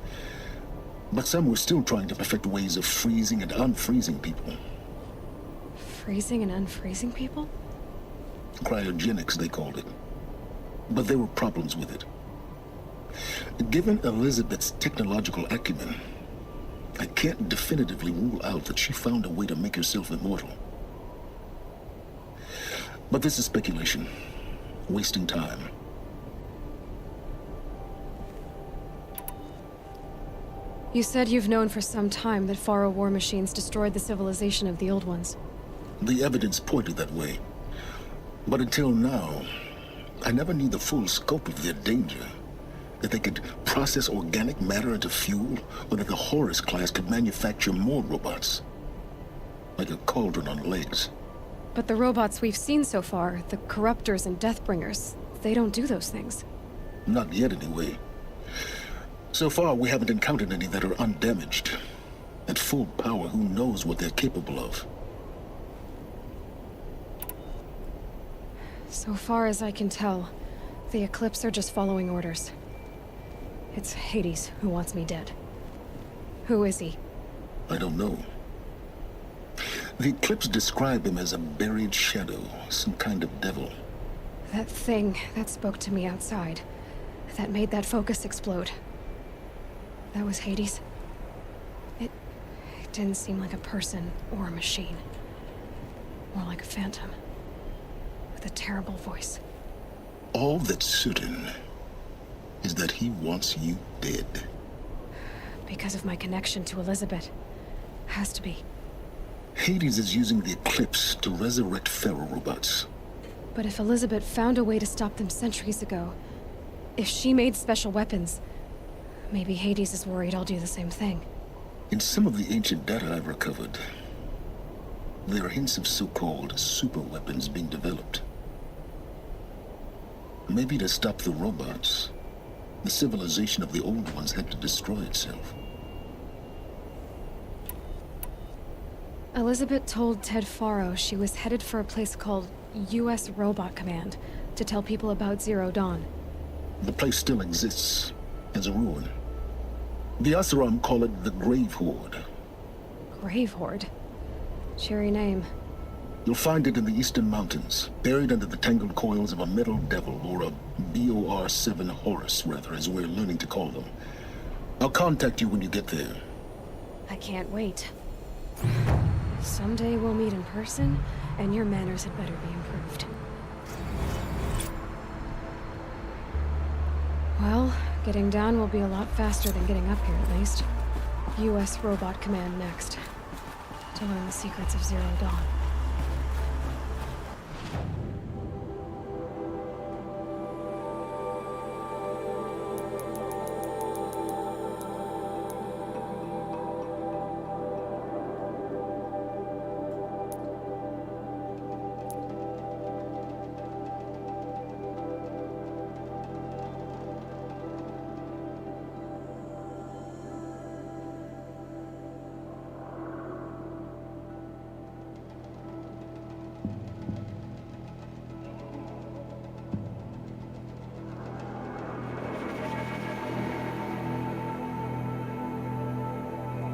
But some were still trying to perfect ways of freezing and unfreezing people. Freezing and unfreezing people? Cryogenics, they called it. But there were problems with it. Given Elizabeth's technological acumen, I can't definitively rule out that she found a way to make herself immortal. But this is speculation. Wasting time. You said you've known for some time that Pharaoh war machines destroyed the civilization of the Old Ones. The evidence pointed that way. But until now, I never knew the full scope of their danger. That they could process organic matter into fuel, or that the Horus class could manufacture more robots. Like a cauldron on legs. But the robots we've seen so far, the Corruptors and Deathbringers, they don't do those things. Not yet, anyway. So far, we haven't encountered any that are undamaged. At full power, who knows what they're capable of? So far as I can tell, the Eclipse are just following orders. It's Hades who wants me dead. Who is he? I don't know. The Eclipse describe him as a buried shadow, some kind of devil. That thing that spoke to me outside, that made that focus explode. That was Hades. It didn't seem like a person or a machine. More like a phantom. With a terrible voice. All that's certain is that he wants you dead. Because of my connection to Elizabeth. Has to be. Hades is using the Eclipse to resurrect Pharaoh robots. But if Elizabeth found a way to stop them centuries ago, if she made special weapons, maybe Hades is worried I'll do the same thing. In some of the ancient data I've recovered, there are hints of so-called super weapons being developed. Maybe to stop the robots, the civilization of the old ones had to destroy itself. Elizabeth told Ted Faro she was headed for a place called U.S. Robot Command to tell people about Zero Dawn. The place still exists as a ruin. The Asaram call it the Grave Horde. Grave Horde? Cheery name. You'll find it in the eastern mountains, buried under the tangled coils of a metal devil, or a BOR-7 Horus, rather, as we're learning to call them. I'll contact you when you get there. I can't wait. Someday we'll meet in person, and your manners had better be improved. Well, getting down will be a lot faster than getting up here, at least. U.S. Robot Command next. To learn the secrets of Zero Dawn.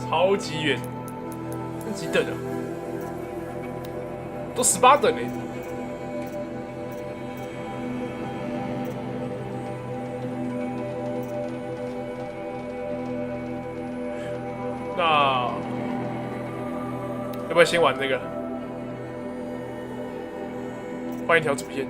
超级远，那几等啊？都18等嘞。那要不要先玩这个？换一条主线。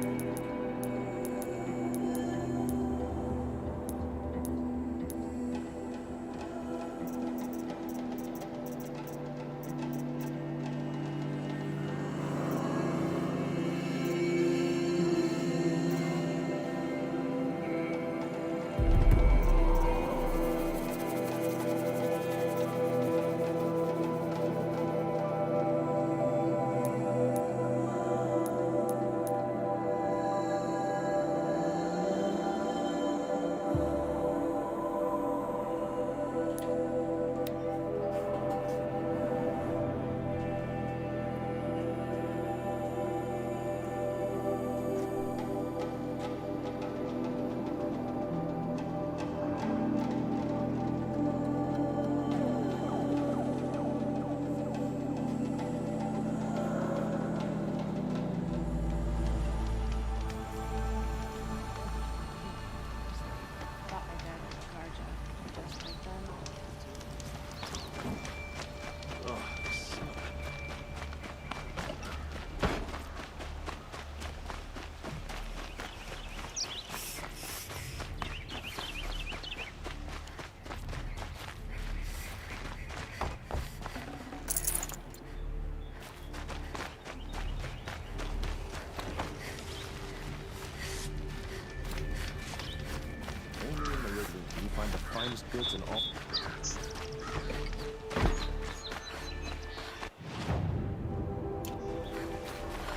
Goods and all.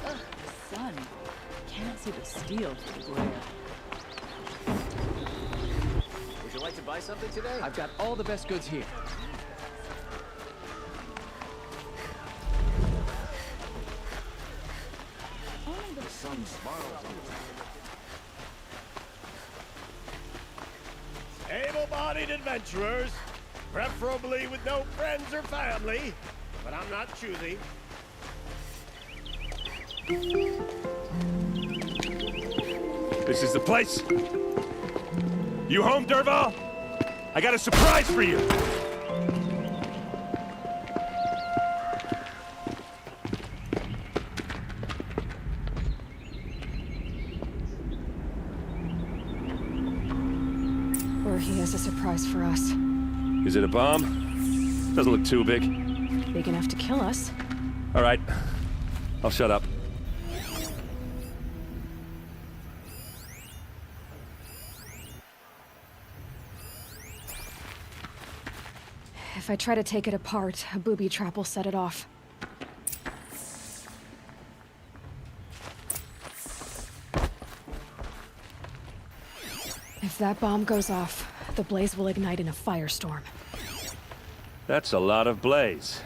Ugh, sun. Can't see the steel through the glare. Would you like to buy something today? I've got all the best goods here. Only the sun smiles on the Able-bodied able-bodied adventurers, preferably with no friends or family, but I'm not choosy. This is the place. You home, Derval? I got a surprise for you. Or he has a surprise for us. Is it a bomb? Doesn't look too big. Big enough to kill us. All right. I'll shut up. If I try to take it apart, a booby trap will set it off. If that bomb goes off, the blaze will ignite in a firestorm. That's a lot of blaze.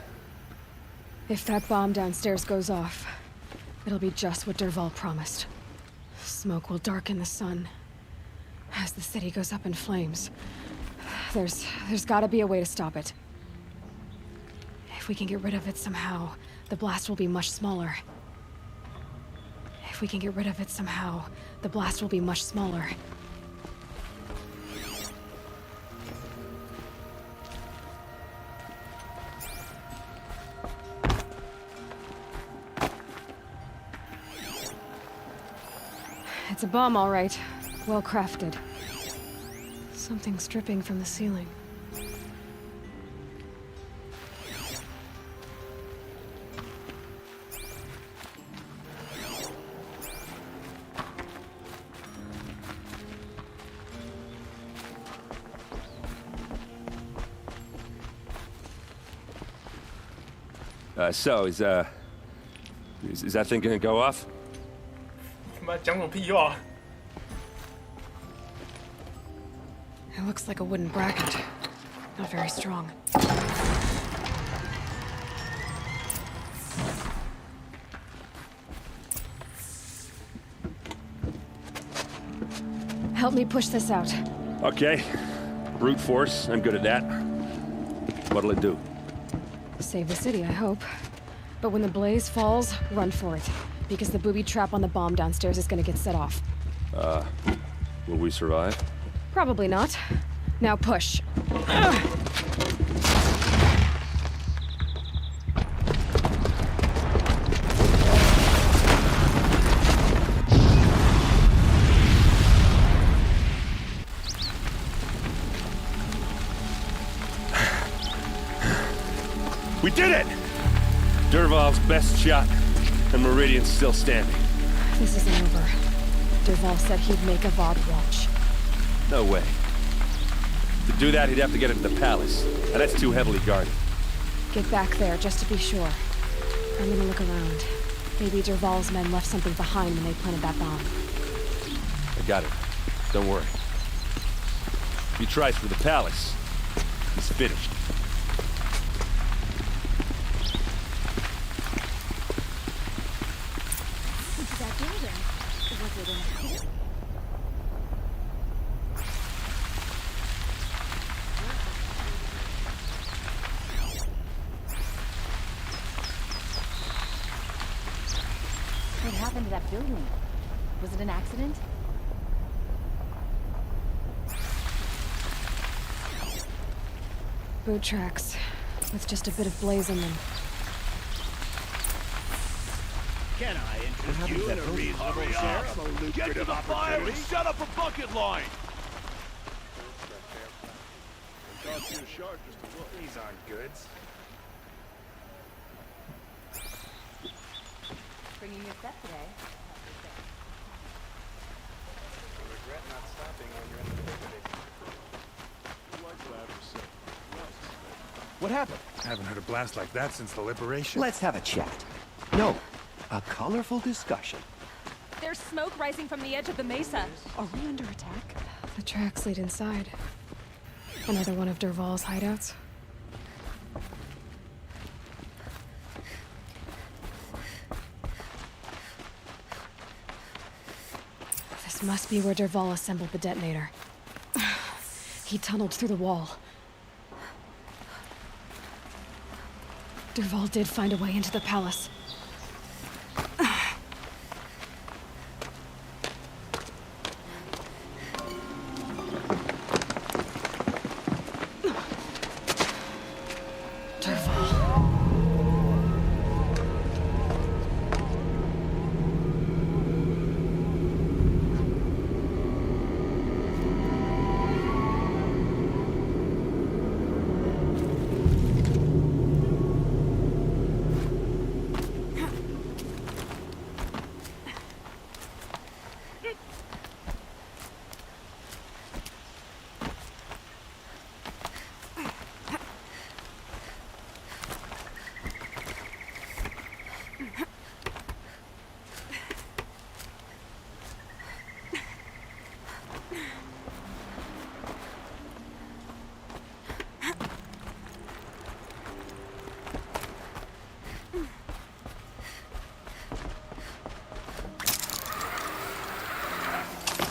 If that bomb downstairs goes off, it'll be just what Derval promised. Smoke will darken the sun as the city goes up in flames. There's gotta be a way to stop it. If we can get rid of it somehow, the blast will be much smaller. If we can get rid of it somehow, the blast will be much smaller. It's a bomb, all right. Well crafted. Something's dripping from the ceiling. So, is that thing gonna go off? 妈讲什么屁话 It looks like a wooden bracket. Not very strong. Help me push this out. Okay. Brute force, I'm good at that. What'll it do? Save the city, I hope. But when the blaze falls, run for it. Because the booby trap on the bomb downstairs is gonna get set off. Will we survive? Probably not. Now push. We did it! Derval's best shot, and Meridian's still standing. This isn't over. Derval said he'd make a VOD watch. No way. To do that, he'd have to get into the palace, and that's too heavily guarded. Get back there, just to be sure. I'm gonna look around. Maybe Derval's men left something behind when they planted that bomb. I got it. Don't worry. If he tries for the palace, he's finished. What happened to that building? Was it an accident? Boot tracks, with just a bit of blaze in them. Can I interest you in a reasonable share? Get to the fire and shut up a bucket line! These aren't goods. Bringing your set today. I regret not stopping when you're in the thick of it. What happened? I haven't heard a blast like that since the liberation. Let's have a chat. No, a colorful discussion. There's smoke rising from the edge of the mesa. Are we under attack? The tracks lead inside. Another one of Derval's hideouts. This must be where Derval assembled the detonator. He tunneled through the wall. Duval did find a way into the palace.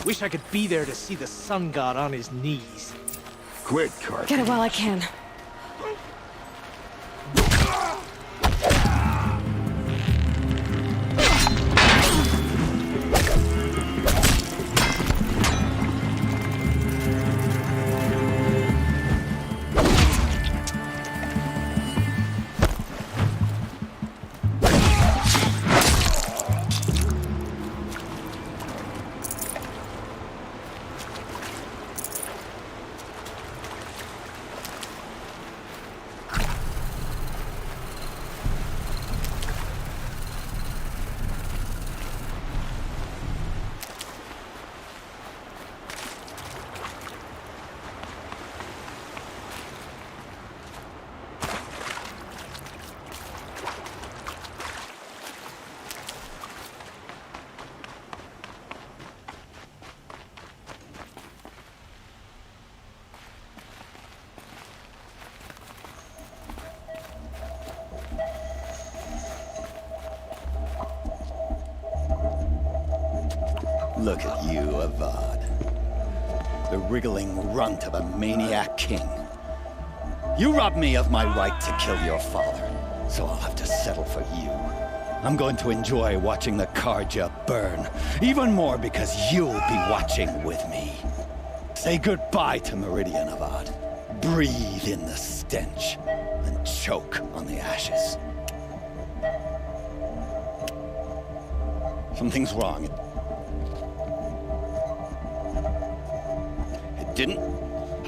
Wish I could be there to see the sun god on his knees. Quick, Carter. Get it while I can. Look at you, Avad. The wriggling runt of a maniac king. You robbed me of my right to kill your father, so I'll have to settle for you. I'm going to enjoy watching the Karja burn, even more because you'll be watching with me. Say goodbye to Meridian, Avad. Breathe in the stench, and choke on the ashes. Something's wrong.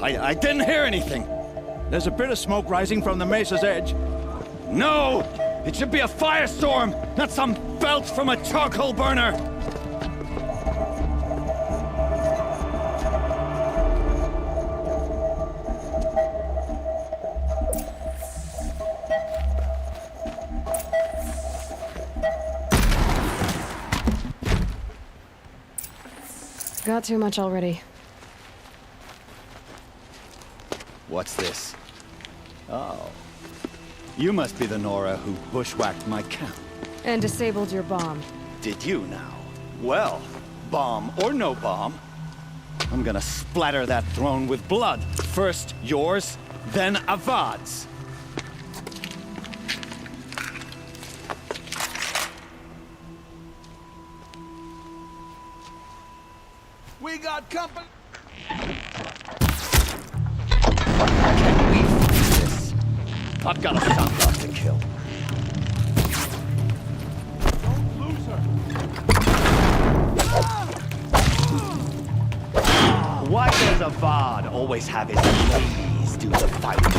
I didn't hear anything. There's a bit of smoke rising from the mesa's edge. No! It should be a firestorm, not some belch from a charcoal burner! Got too much already. What's this? Oh. You must be the Nora who bushwhacked my camp. And disabled your bomb. Did you now? Well, bomb or no bomb, I'm gonna splatter that throne with blood. First yours, then Avad's. We got company. Can we fix this? I've got a sun god to kill. Don't lose her. Why does Avad always have his ladies do the fighting?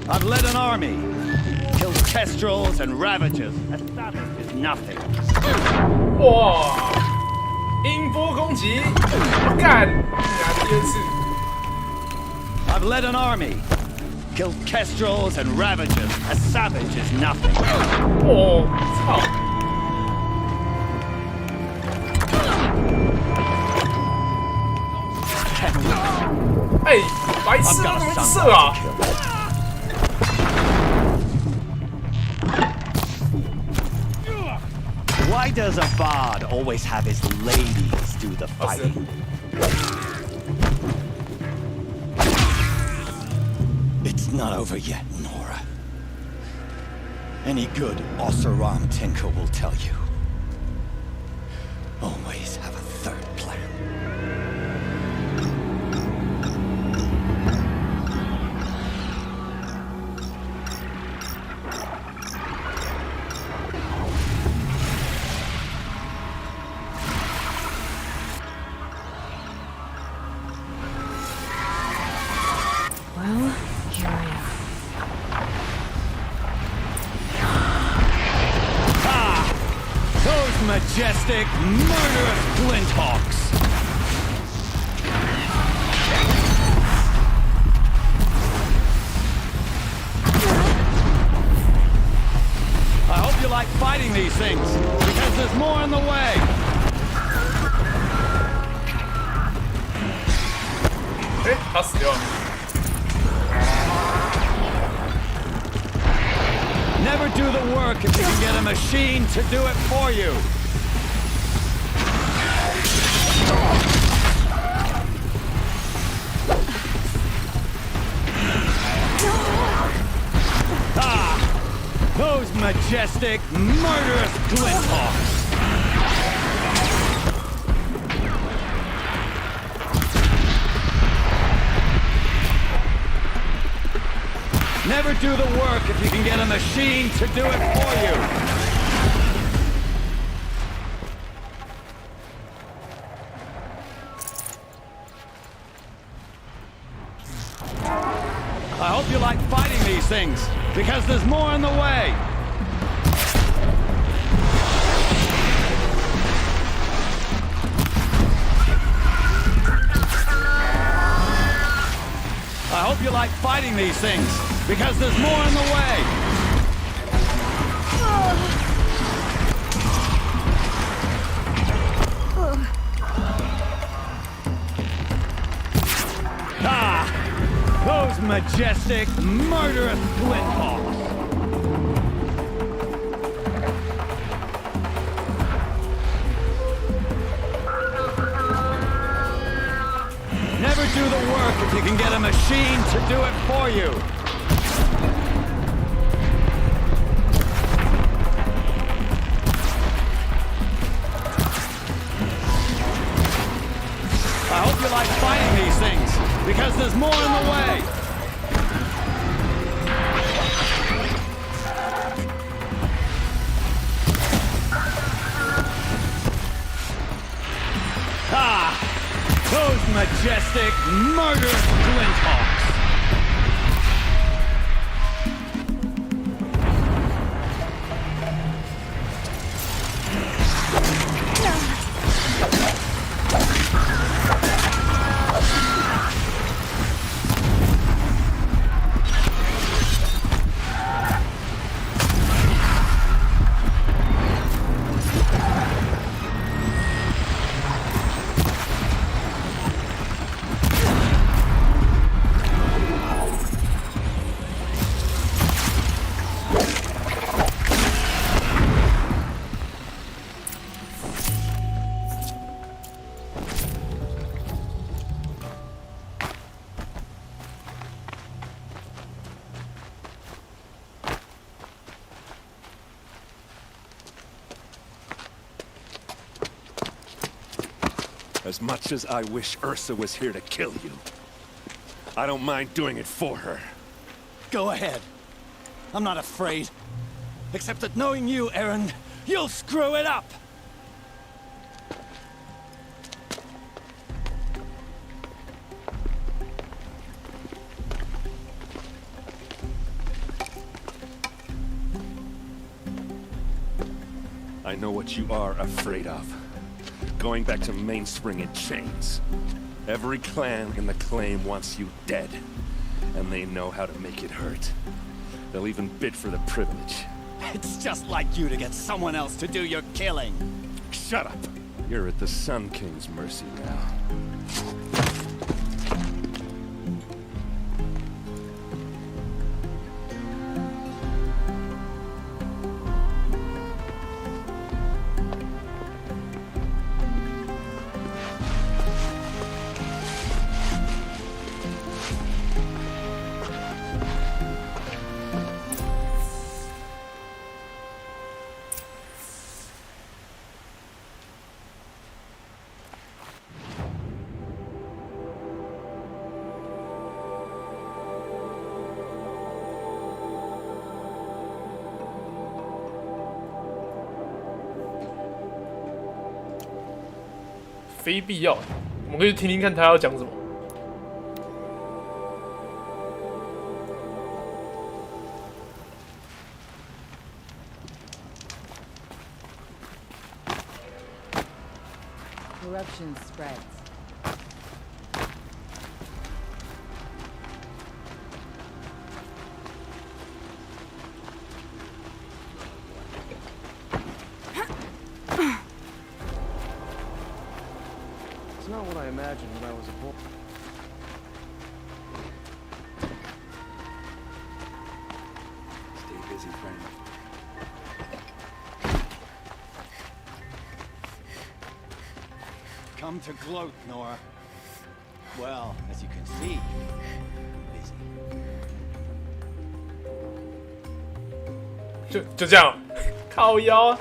I've led an army. Killed kestrels and ravagers. A savage is nothing. 哇！音波攻击，我干！来第二次。I've led an army. Killed kestrels and ravagers. A savage is nothing. 哦，操！哎，白痴啊，怎么射啊？ Why does a bard always have his ladies do the fighting? It's not over yet, Nora. Any good Oseram tinker will tell you. Always have a third plan. Well, here I am. Ah! Those majestic, murderous flinthawks! I hope you like fighting these things, because there's more on the way! Hey, 他死掉了。 Never do the work if you can get a machine to do it for you. Ah! Those majestic, murderous flinthawks! Never do the work if you can get a machine to do it for you. I hope you like fighting these things, because there's more on the way. I hope you like fighting these things, because there's more on the way! Ah! Those majestic, murderous flinthawks! Never do the work if you can get a machine to do it for you! I hope you like fighting these things, because there's more on the way! Ah! Those majestic, murderous flinthawks! As much as I wish Ursa was here to kill you, I don't mind doing it for her. Go ahead. I'm not afraid. Except that knowing you, Aaron, you'll screw it up! I know what you are afraid of. Going back to Mainspring in chains. Every clan in the claim wants you dead. And they know how to make it hurt. They'll even bid for the privilege. It's just like you to get someone else to do your killing. Shut up! You're at the Sun King's mercy now. 非必要。我们可以听听看他要讲什么。Corruption spreads. It's not what I imagined when I was a boy. Stay busy, friend. Come to gloat, Nora. Well, as you can see, busy. 就这样，靠腰啊。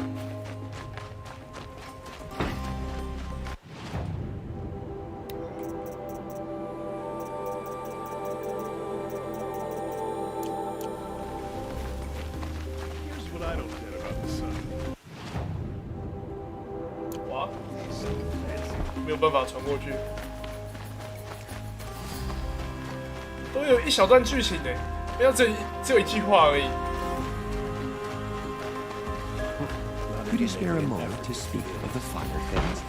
Here's what I don't get about the sun. 哇，没有办法传过去，都有一小段剧情呢，没有只有一句话而已。 Could you spare a moment to speak of the finer things?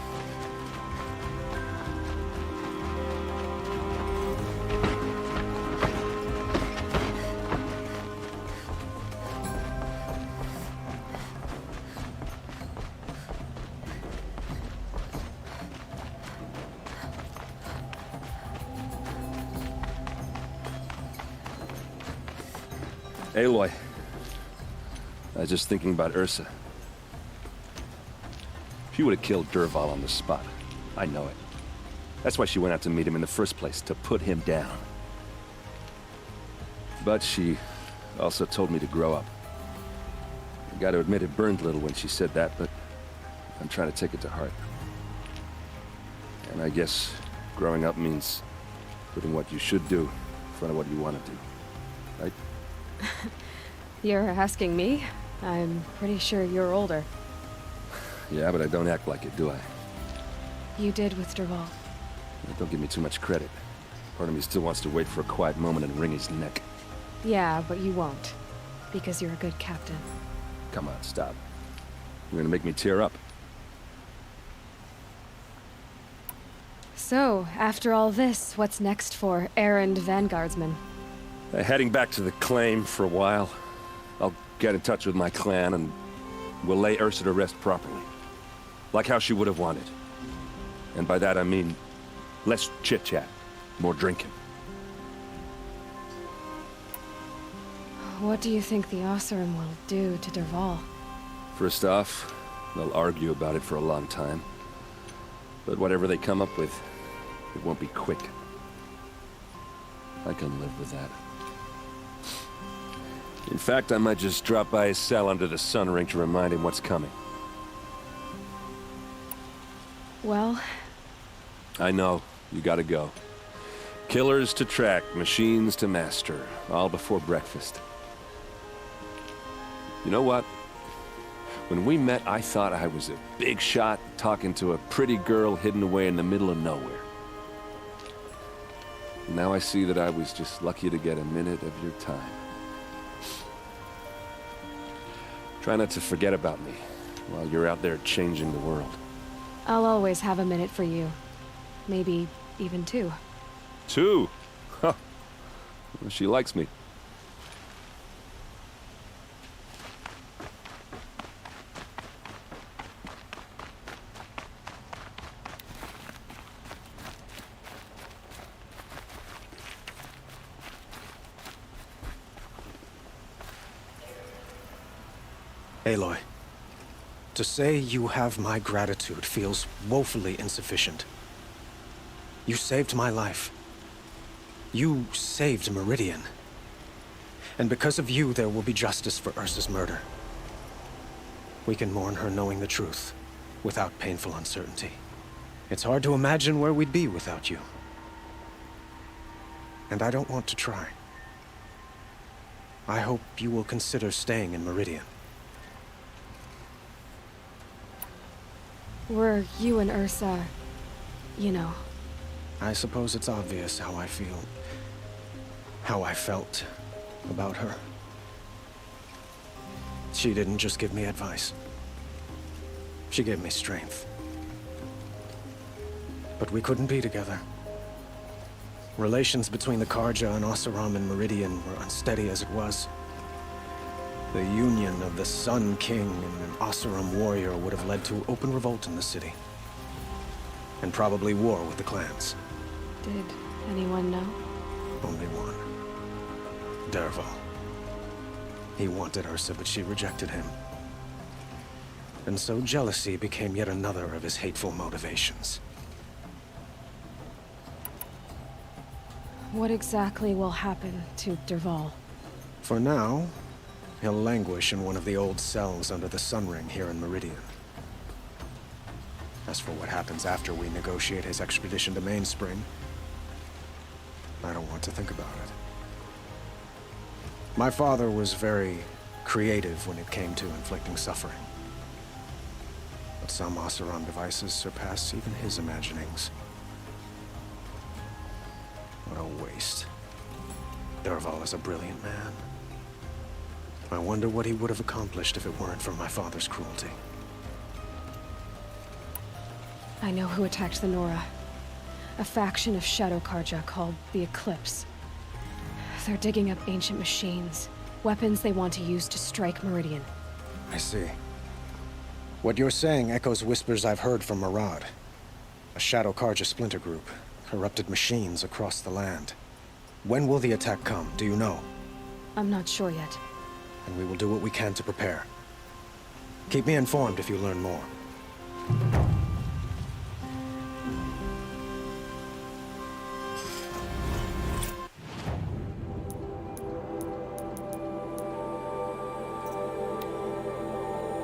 Aloy, I was just thinking about Ursa. She would have killed Dervahl on the spot. I know it. That's why she went out to meet him in the first place, to put him down. But she also told me to grow up. I gotta admit it burned a little when she said that, but I'm trying to take it to heart. And I guess growing up means putting what you should do in front of what you want to do. Right? You're asking me? I'm pretty sure you're older. Yeah, but I don't act like it, do I? You did with Dervahl. Don't give me too much credit. Part of me still wants to wait for a quiet moment and wring his neck. Yeah, but you won't. Because you're a good captain. Come on, stop. You're gonna make me tear up. So, after all this, what's next for errand vanguardsman? Heading back to the claim for a while. I'll get in touch with my clan and we'll lay Ursa to rest properly. Like how she would have wanted. And by that I mean less chit-chat, more drinking. What do you think the Oseram will do to Dervahl? First off, they'll argue about it for a long time. But whatever they come up with, it won't be quick. I can live with that. In fact, I might just drop by his cell under the sun ring to remind him what's coming. Well... I know. You gotta go. Killers to track, machines to master. All before breakfast. You know what? When we met, I thought I was a big shot talking to a pretty girl hidden away in the middle of nowhere. Now I see that I was just lucky to get a minute of your time. Try not to forget about me while you're out there changing the world. I'll always have a minute for you. Maybe even two. Two? Huh. Well, she likes me. Aloy, to say you have my gratitude feels woefully insufficient. You saved my life. You saved Meridian. And because of you, there will be justice for Ursa's murder. We can mourn her knowing the truth, without painful uncertainty. It's hard to imagine where we'd be without you. And I don't want to try. I hope you will consider staying in Meridian. Were you and Ursa You know. I suppose it's obvious how I feel. How I felt about her. She didn't just give me advice. She gave me strength. But we couldn't be together. Relations between the Karja and Oseram and Meridian were unsteady as it was. The union of the Sun King and an Oseram warrior would have led to open revolt in the city. And probably war with the clans. Did anyone know? Only one. Dervahl. He wanted Ursa, but she rejected him. And so jealousy became yet another of his hateful motivations. What exactly will happen to Dervahl? For now, he'll languish in one of the old cells under the Sun Ring here in Meridian. As for what happens after we negotiate his expedition to Mainspring, I don't want to think about it. My father was very creative when it came to inflicting suffering. But some Oseram devices surpass even his imaginings. What a waste. Dervahl is a brilliant man. I wonder what he would have accomplished if it weren't for my father's cruelty. I know who attacked the Nora. A faction of Shadow Karja called the Eclipse. They're digging up ancient machines, weapons they want to use to strike Meridian. I see. What you're saying echoes whispers I've heard from Murad. A Shadow Karja splinter group, corrupted machines across the land. When will the attack come, do you know? I'm not sure yet. And we will do what we can to prepare. Keep me informed if you learn more.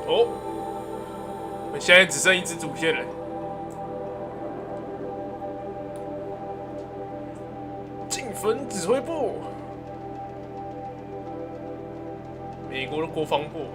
哦，我们现在只剩一支主线了。进分指挥部，美国的国防部。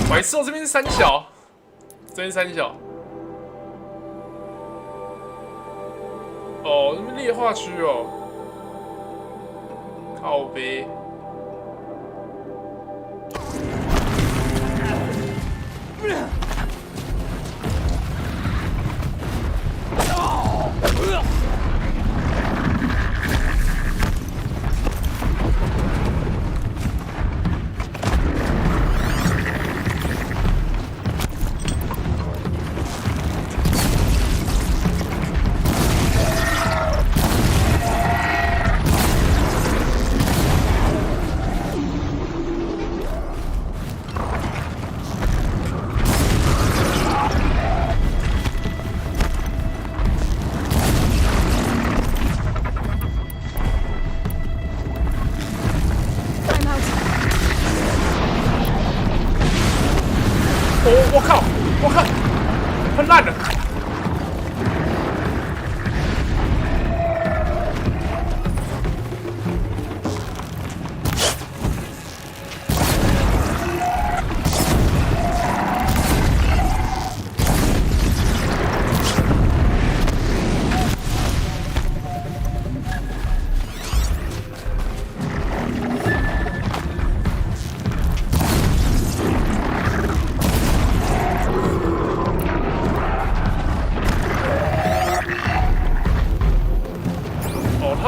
白痴哦，这边是三小，这边是三小。哦，这边劣化区哦，靠北。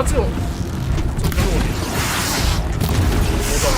这种跟我连，我懂了。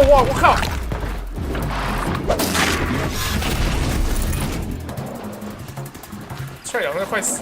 哇！我靠！踹两个快死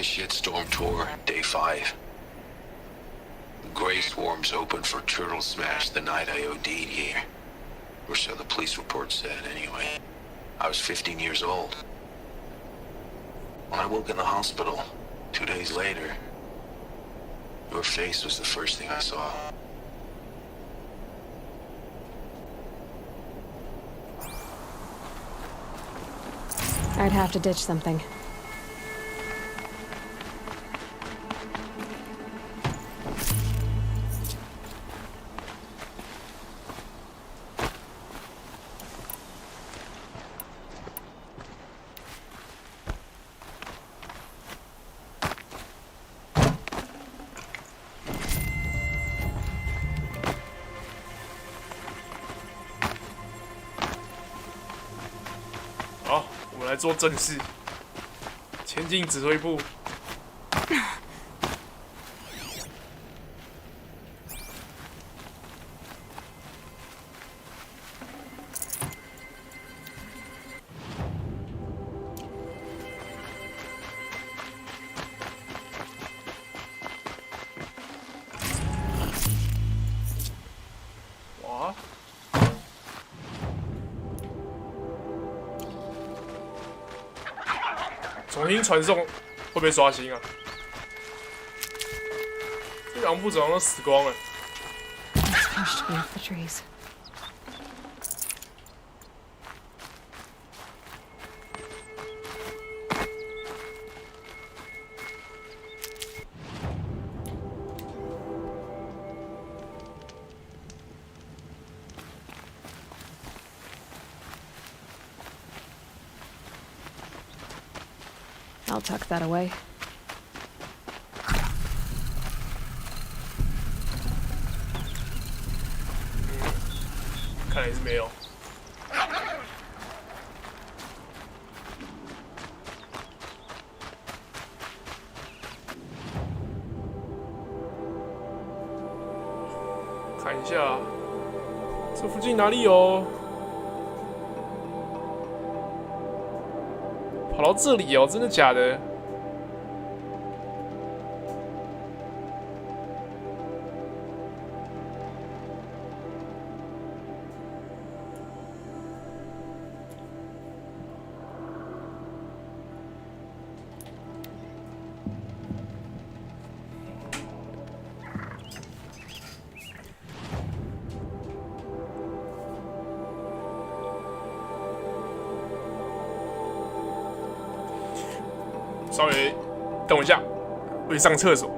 ！Shitstorm Tour, Day 5. Gray swarms opened for Turtle Smash the night I OD'd here. Or so the police report said, anyway. I was 15 years old. When I woke in the hospital, 2 days later, your face was the first thing I saw. I'd have to ditch something.好，我们来做正事，前进指挥部。哇！重新传送会不会刷新啊？这两部好像都死光了。It's pushed me off the trees. I'll tuck that away. 看来是没有。看一下，这附近哪里有？跑到这里哦，真的假的？稍微等我一下，我去上厕所。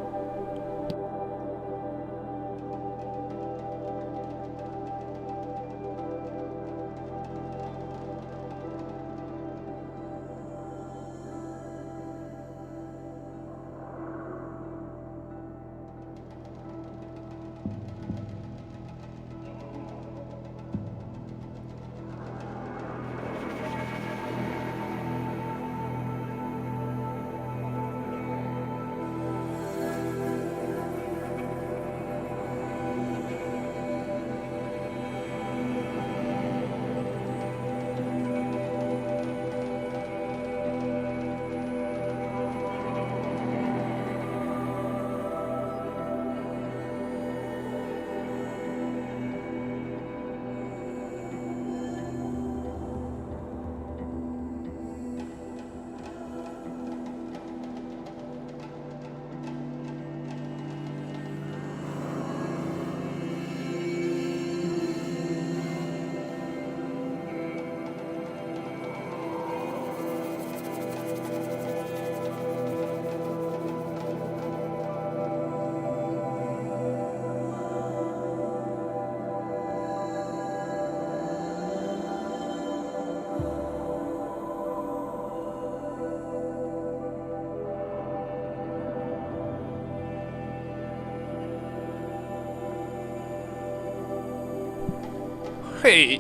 嘿，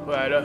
回来了。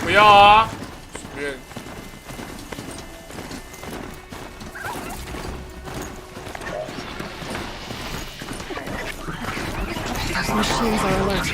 不要啊，随便。Those machines are alert.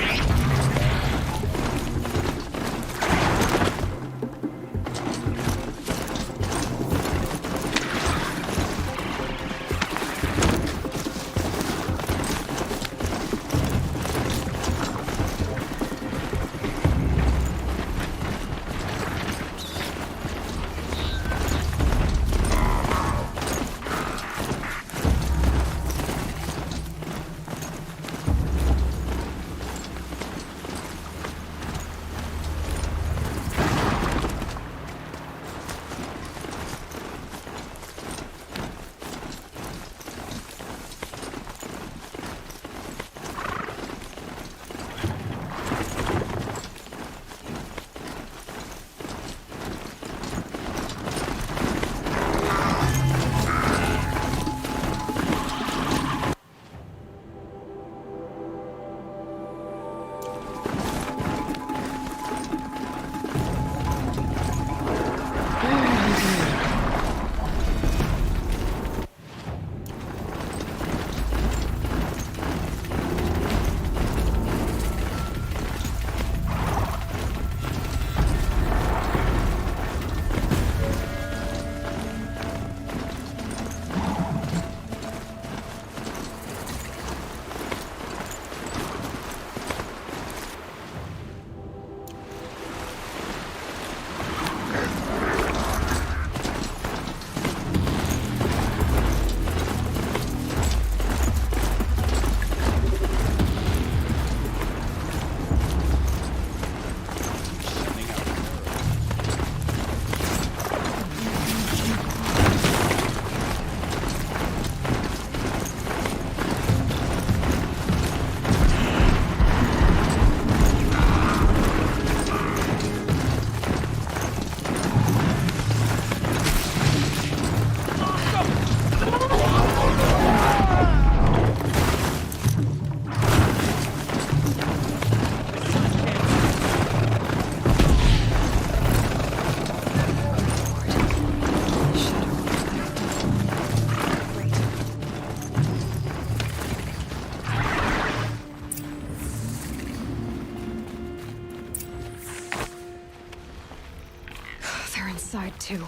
Inside too.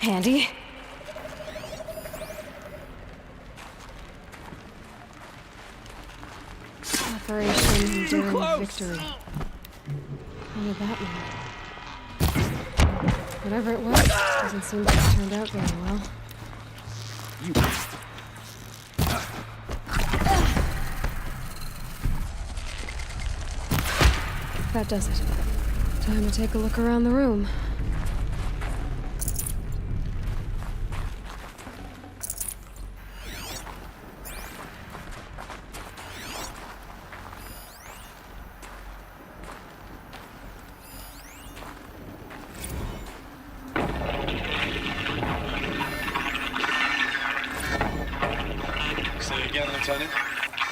Handy. Operation Enduring Victory. What did that mean? Whatever it was, doesn't seem to have turned out very well. That does it. Time to take a look around the room.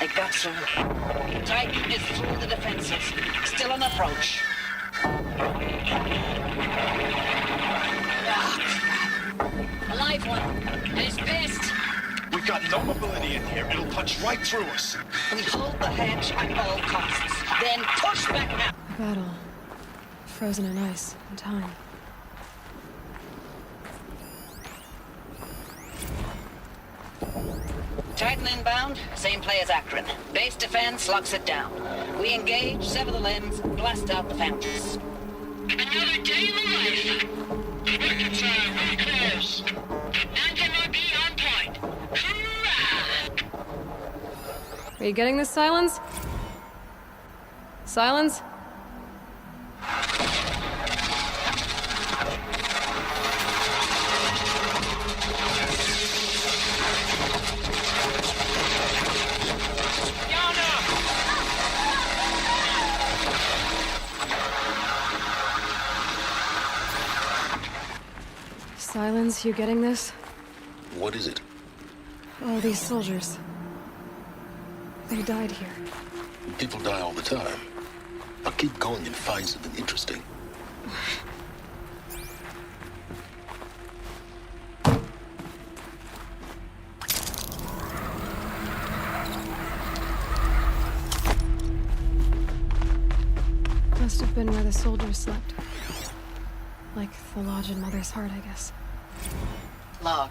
I got some. Titan is through the defenses. Still on approach. A live one. And he's pissed. We've got no mobility in here. It'll punch right through us. We hold the hedge at all costs. Then push back now. A battle. Frozen in ice and time. Titan inbound, same play as Akron. Base defense locks it down. We engage, sever the limbs, blast out the fountains. Another day in the life. Record time, very close. Anti-MOB on point. Hoorah! Are you getting this, Silence? Silence? Is Hugh getting this? What is it? Oh, these soldiers. They died here. People die all the time. I'll keep going and find something interesting. Must have been where the soldiers slept. Like the lodge in Mother's Heart, I guess. Log.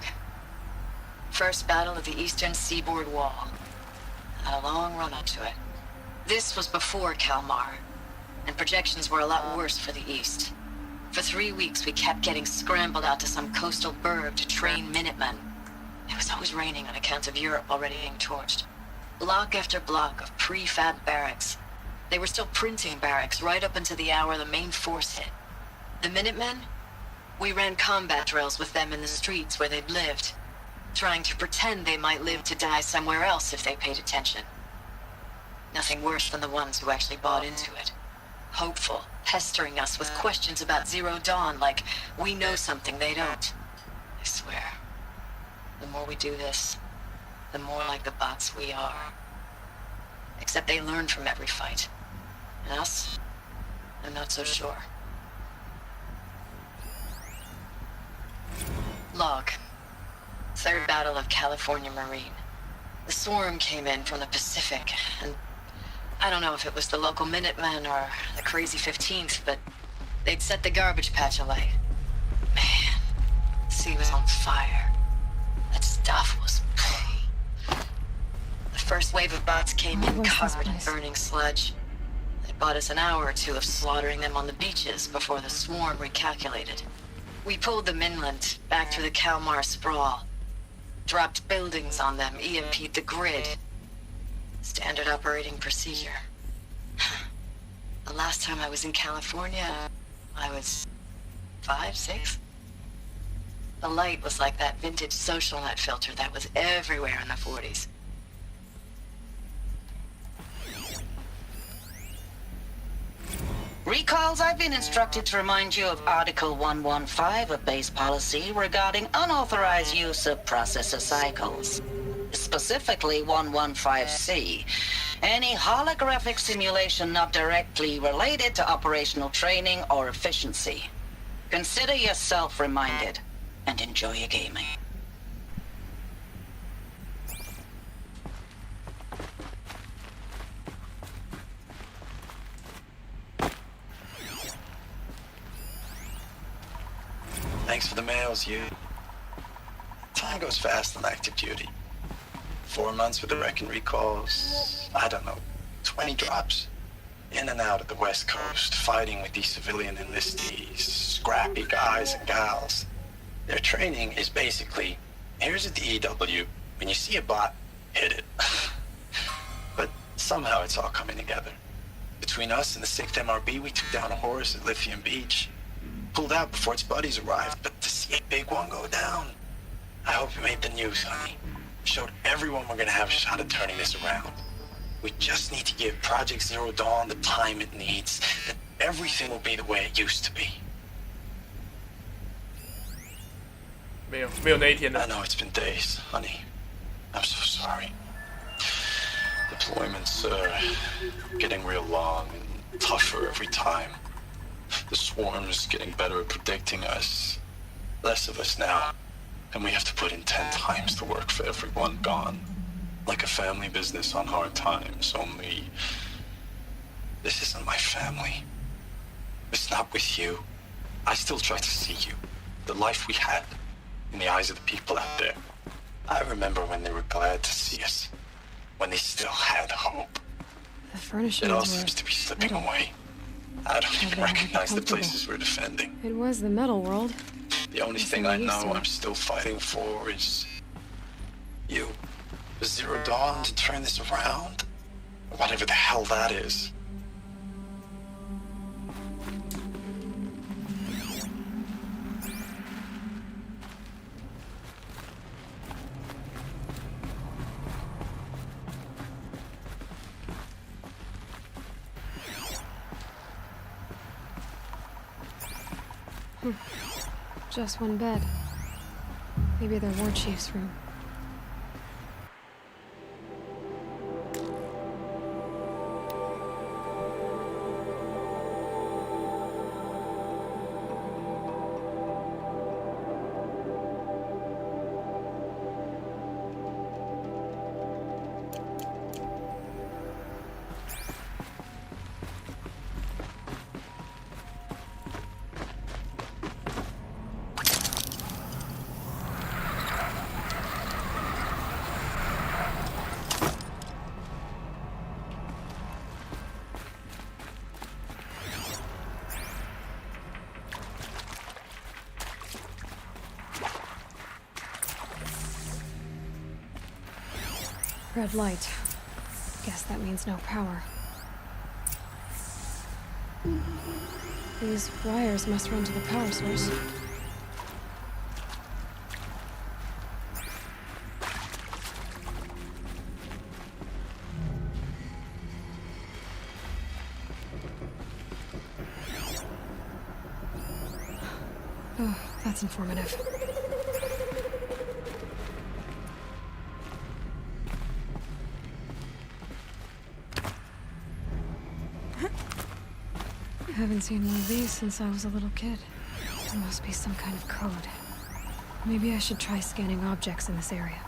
First battle of the eastern seaboard wall. Had a long run up to it. This was before Kalmar, and projections were a lot worse for the east. For 3 weeks, we kept getting scrambled out to some coastal burg to train Minutemen. It was always raining on account of Europe already being torched. Block after block of prefab barracks. They were still printing barracks right up until the hour the main force hit. The Minutemen? We ran combat drills with them in the streets where they'd lived, trying to pretend they might live to die somewhere else if they paid attention. Nothing worse than the ones who actually bought into it. Hopeful, pestering us with questions about Zero Dawn like we know something they don't. I swear, the more we do this, the more like the bots we are. Except they learn from every fight. And us? I'm not so sure. Log. Third Battle of California Marine. The swarm came in from the Pacific, and I don't know if it was the local Minutemen or the crazy 15th, but they'd set the garbage patch alight. Man, the sea was on fire. That stuff was... The first wave of bots came in covered in burning sludge. It bought us an hour or two of slaughtering them on the beaches before the swarm recalculated. We pulled them inland, back through the Kalmar sprawl. Dropped buildings on them, EMP'd the grid. Standard operating procedure. The last time I was in California, I was 5, 6? The light was like that vintage social net filter that was everywhere in the 40s. Recalls, I've been instructed to remind you of Article 115 of base policy regarding unauthorized use of processor cycles. Specifically 115C. Any holographic simulation not directly related to operational training or efficiency. Consider yourself reminded, and enjoy your gaming. Thanks for the mails, you. Time goes fast on active duty. 4 months with the wreck and recalls, I don't know, 20 drops. In and out of the West Coast, fighting with these civilian enlistees, scrappy guys and gals. Their training is basically, here's a DEW, when you see a bot, hit it. But somehow it's all coming together. Between us and the 6th MRB, we took down a horse at Lithium Beach. Pulled out before its buddies arrived, but to see a big one go down, I hope it made the news, honey. Showed everyone we're gonna have a shot at turning this around. We just need to give Project Zero Dawn the time it needs, that everything will be the way it used to be. 没有那一天了。 I know it's been days, honey. I'm so sorry. Deployments are getting real long and tougher every time. The swarm's getting better at predicting us. Less of us now. And we have to put in 10 times the work for everyone gone. Like a family business on hard times, only... This isn't my family. It's not with you. I still try to see you. The life we had. In the eyes of the people out there. I remember when they were glad to see us. When they still had hope. The furnishings It all were seems to be slipping metal. away. I don't even they recognize the comfortable. places we're defending. It was the metal world. The only thing I know I'm still fighting for is you. The Zero Dawn to turn this around. Whatever the hell that is. Just one bed. Maybe their war chief's room. Red light. Guess that means no power. These wires must run to the power source. Oh, that's informative. I haven't seen one of these since I was a little kid. There must be some kind of code. Maybe I should try scanning objects in this area.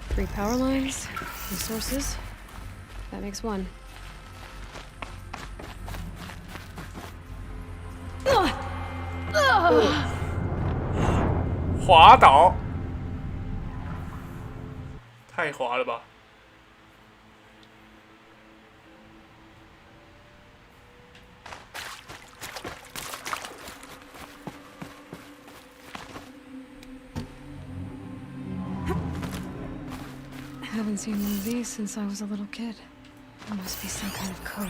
Three power lines, resources. That makes one. 滑倒，太滑了吧！ Haven't seen one of these since I was a little kid. There must be some kind of code.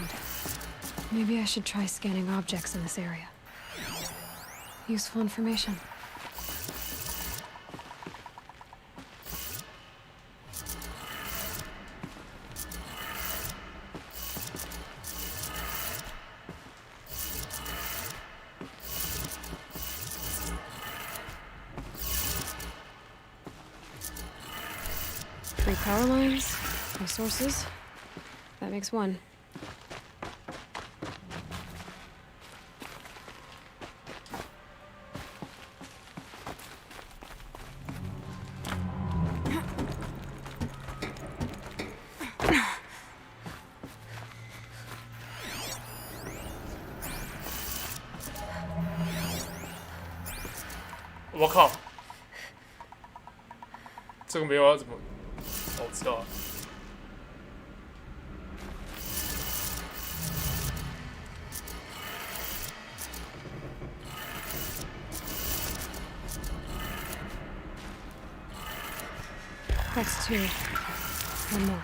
Maybe I should try scanning objects in this area. Useful information. Three power lines, resources. That makes one.我靠，这个没有要怎么？哦，我知道了。That's two. One more.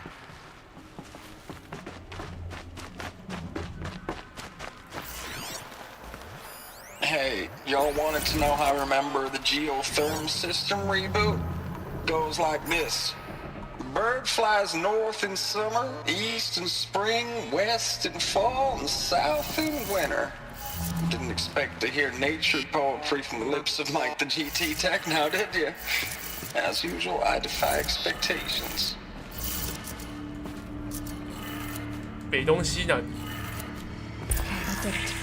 Hey, y'all wanted to know how I remember the geotherm system reboot? Goes like this. Bird flies north in summer, east in spring, west in fall, and south in winter. Didn't expect to hear nature poetry from the lips of Mike the GT Tech now, did you? As usual, I defy expectations. 北东西南。 Okay, I did it.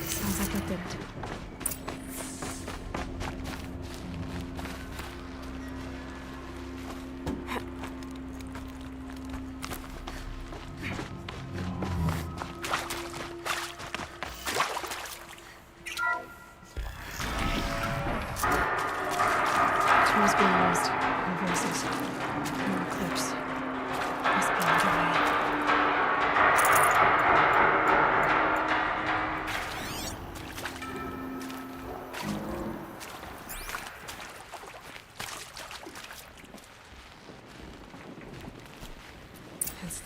Sounds like I did it.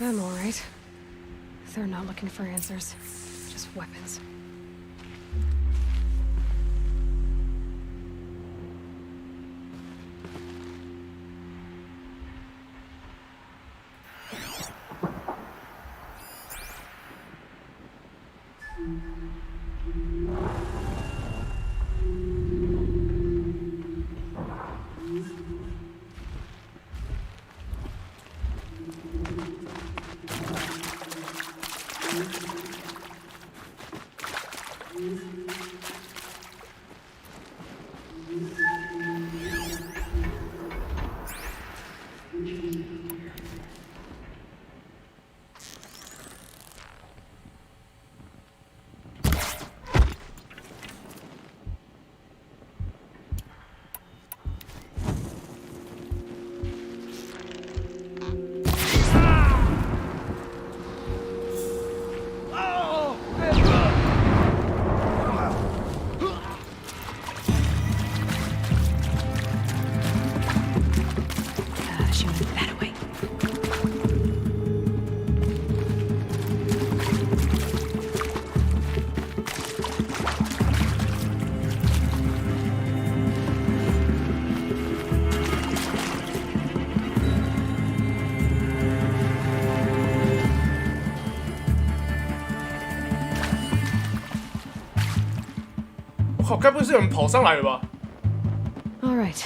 I'm all right. They're not looking for answers, just weapons.靠，该不会是有人跑上来了吧 All right.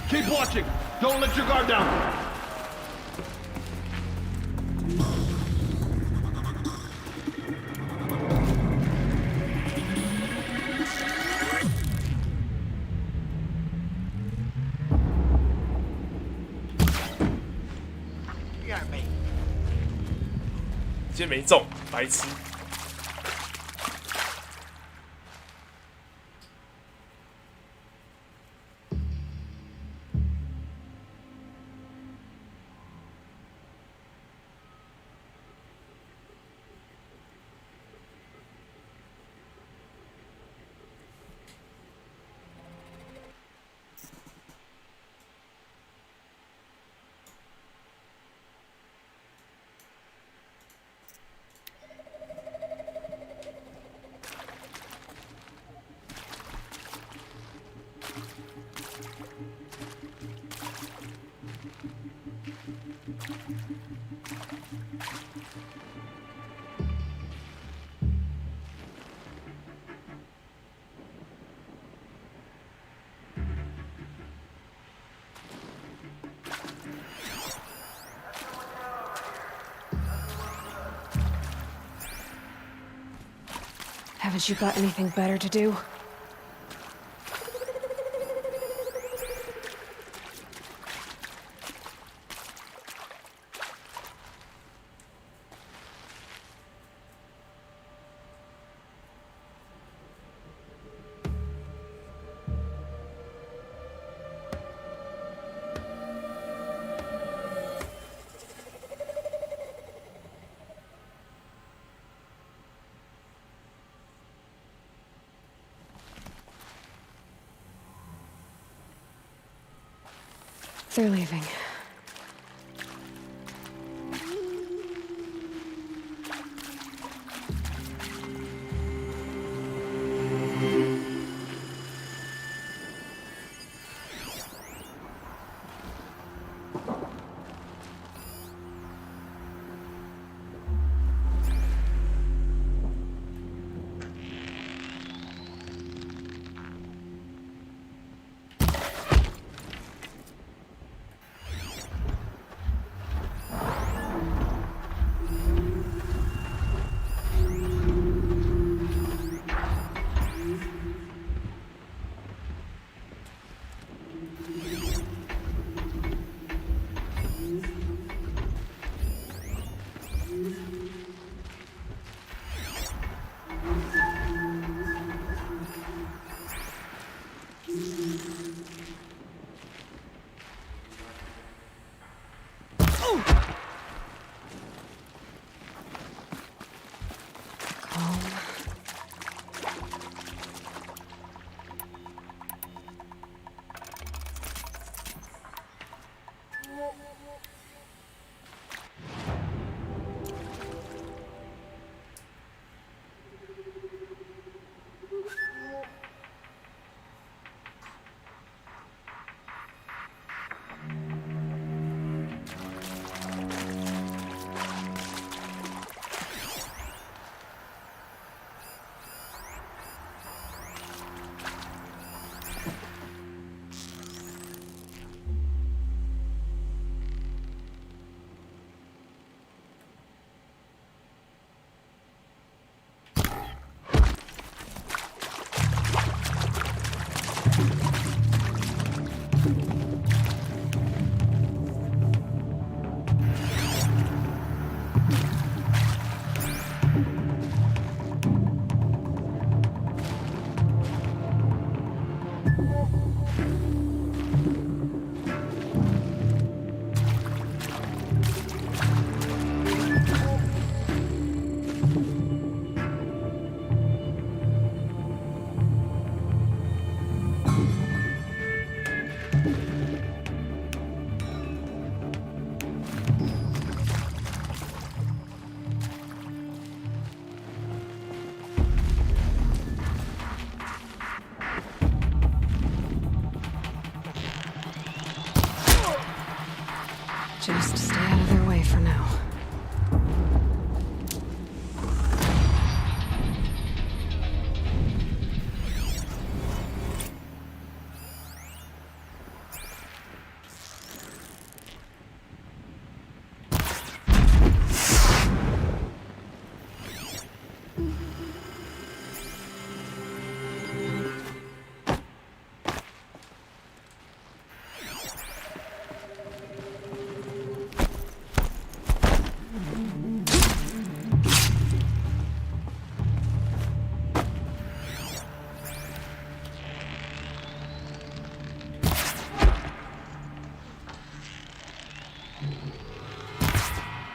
Keep watching. Don't let your guard down. You got me. 今天没中，白痴。Haven't you got anything better to do? They're leaving. Just stay out of their way for now.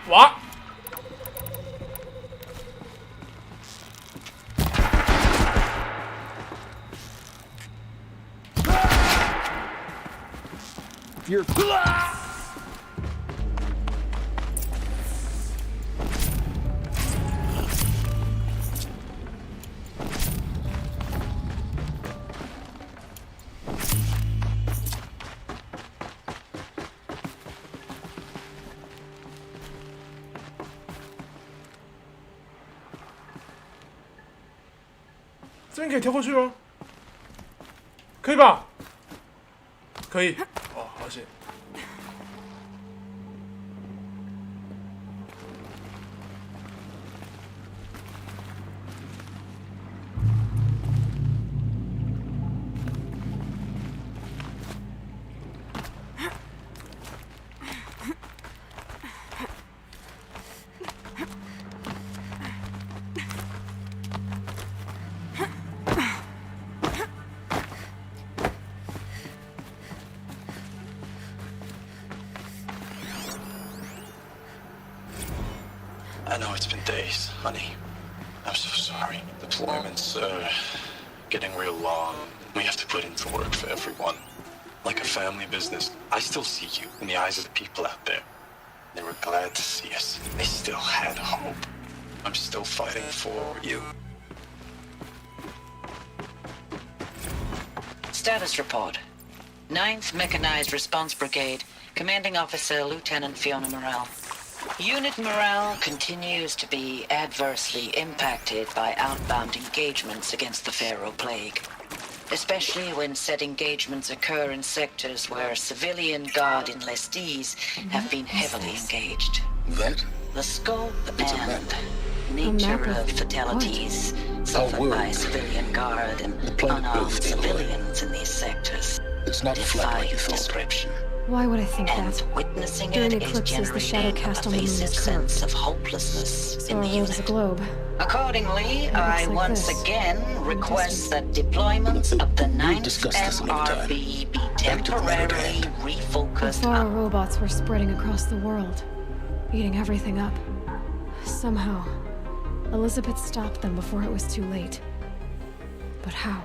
What? You're. 这边可以跳过去吗？可以吧？可以。哦，好险。I know it's been days, honey. I'm so sorry. Deployments are getting real long. We have to put into work for everyone. Like a family business. I still see you in the eyes of the people out there. They were glad to see us. They still had hope. I'm still fighting for you. Status report. 9th Mechanized Response Brigade, Commanding Officer Lieutenant Fiona Morrell. Unit morale continues to be adversely impacted by outbound engagements against the Pharaoh Plague, especially when said engagements occur in sectors where civilian guard enlistees have been heavily engaged. That? The scope It's and nature of fatalities suffered by civilian guard and unarmed civilians in these sectors It's not flat like you thought. description. Why would I think that? Witnessing During it is eclipses, the shadow generating cast a on the moon pervasive is sense curved. of hopelessness So in our the world is a unit. globe. Accordingly, It looks I like once this. again request that deployments of the 9th discuss this another time. MRB be Back to the matter at temporarily hand. The refocused Pharaoh on robots were spreading across the world, eating everything up. Somehow, Elizabeth stopped them before it was too late. But how?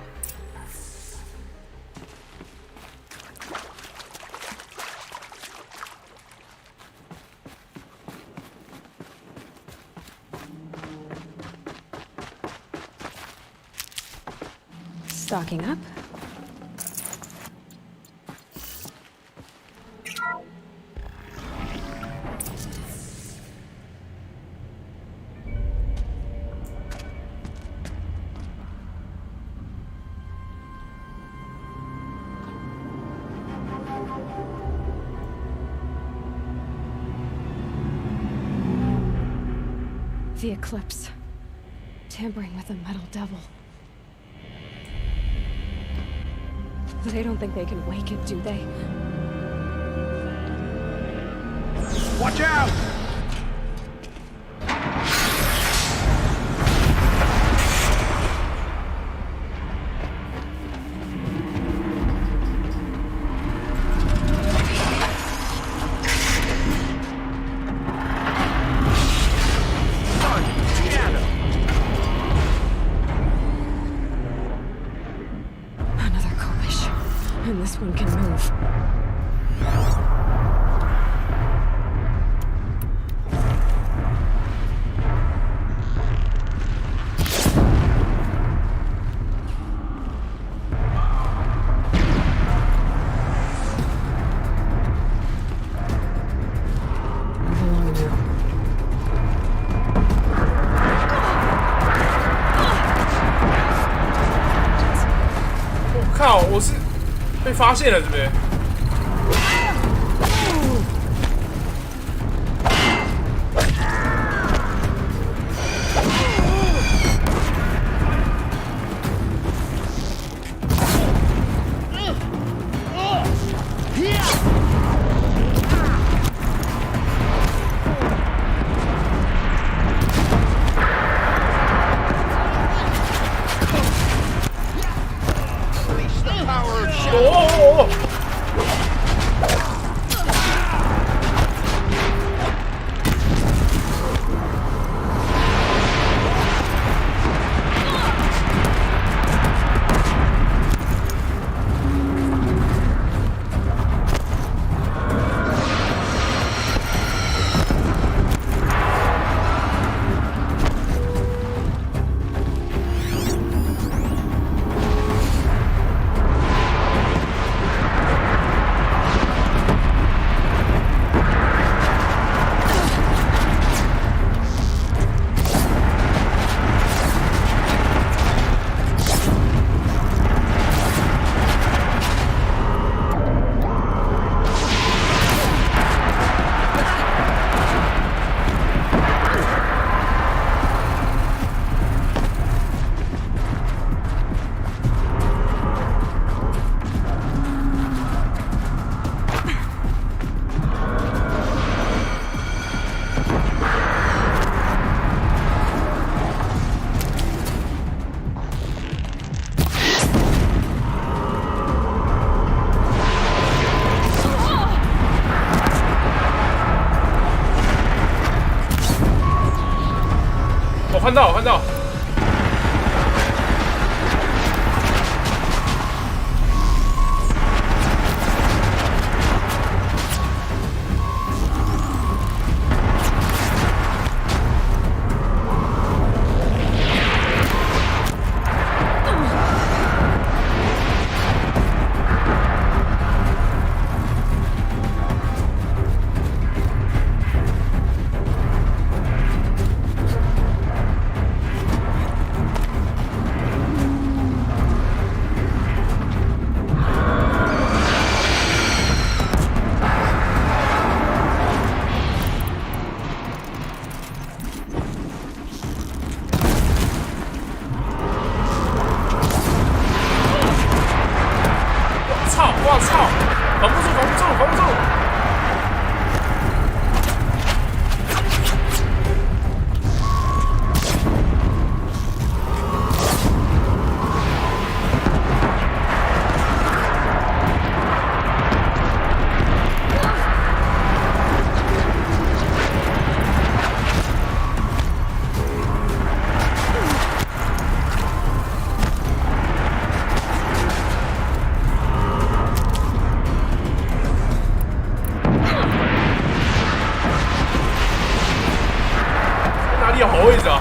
Stocking up. The eclipse. Tampering with the metal devil. They don't think they can wake it, do they? Watch out! Another Kobish. And this one can move. 发现了，是不是？看到，看到。我操！防不住，防不住，防不住！有好位置啊！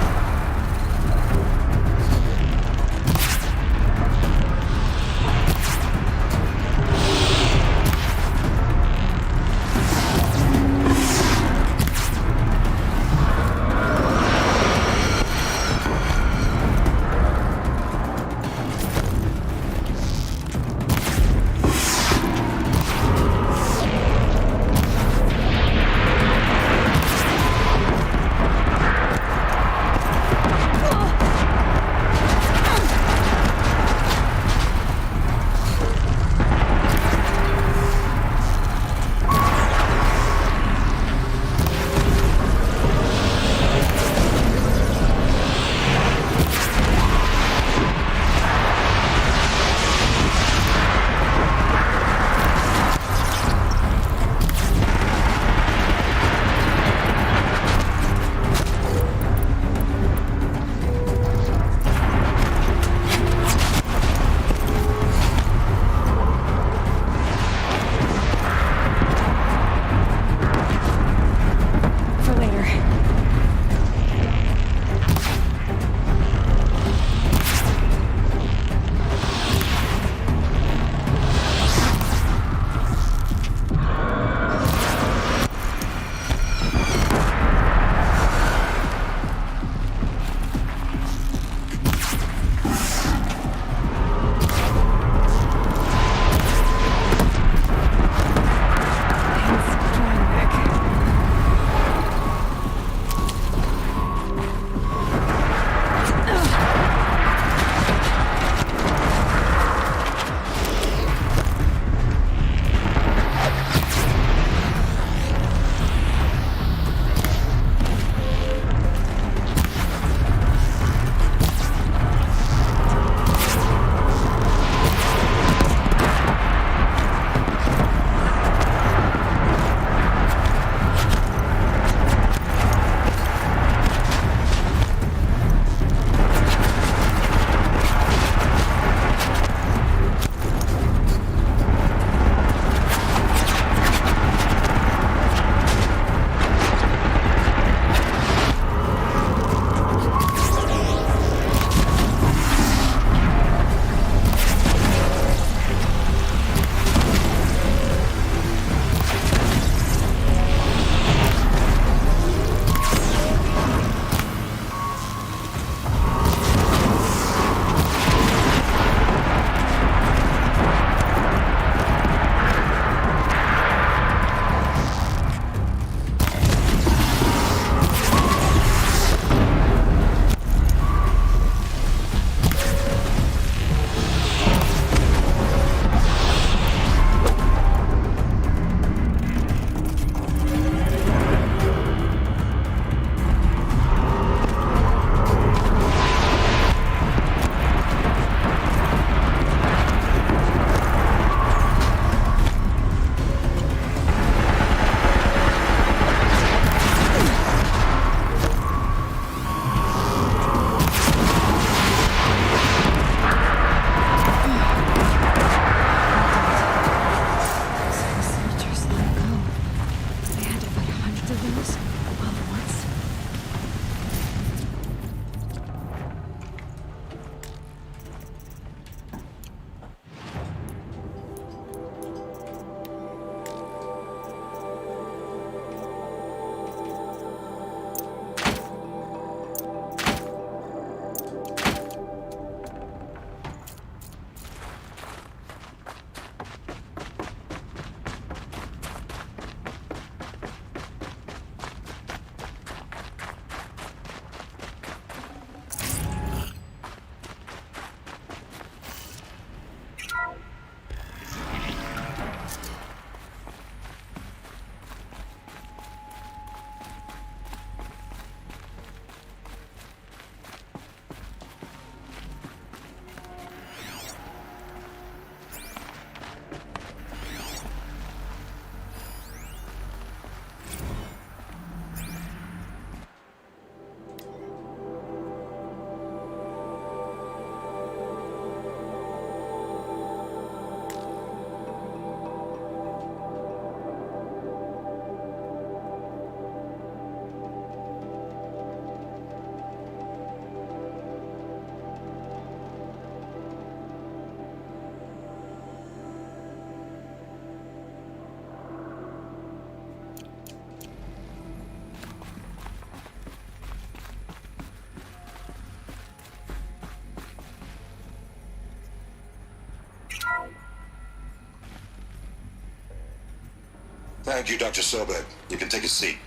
Thank you, Dr. Sobek. You can take a seat.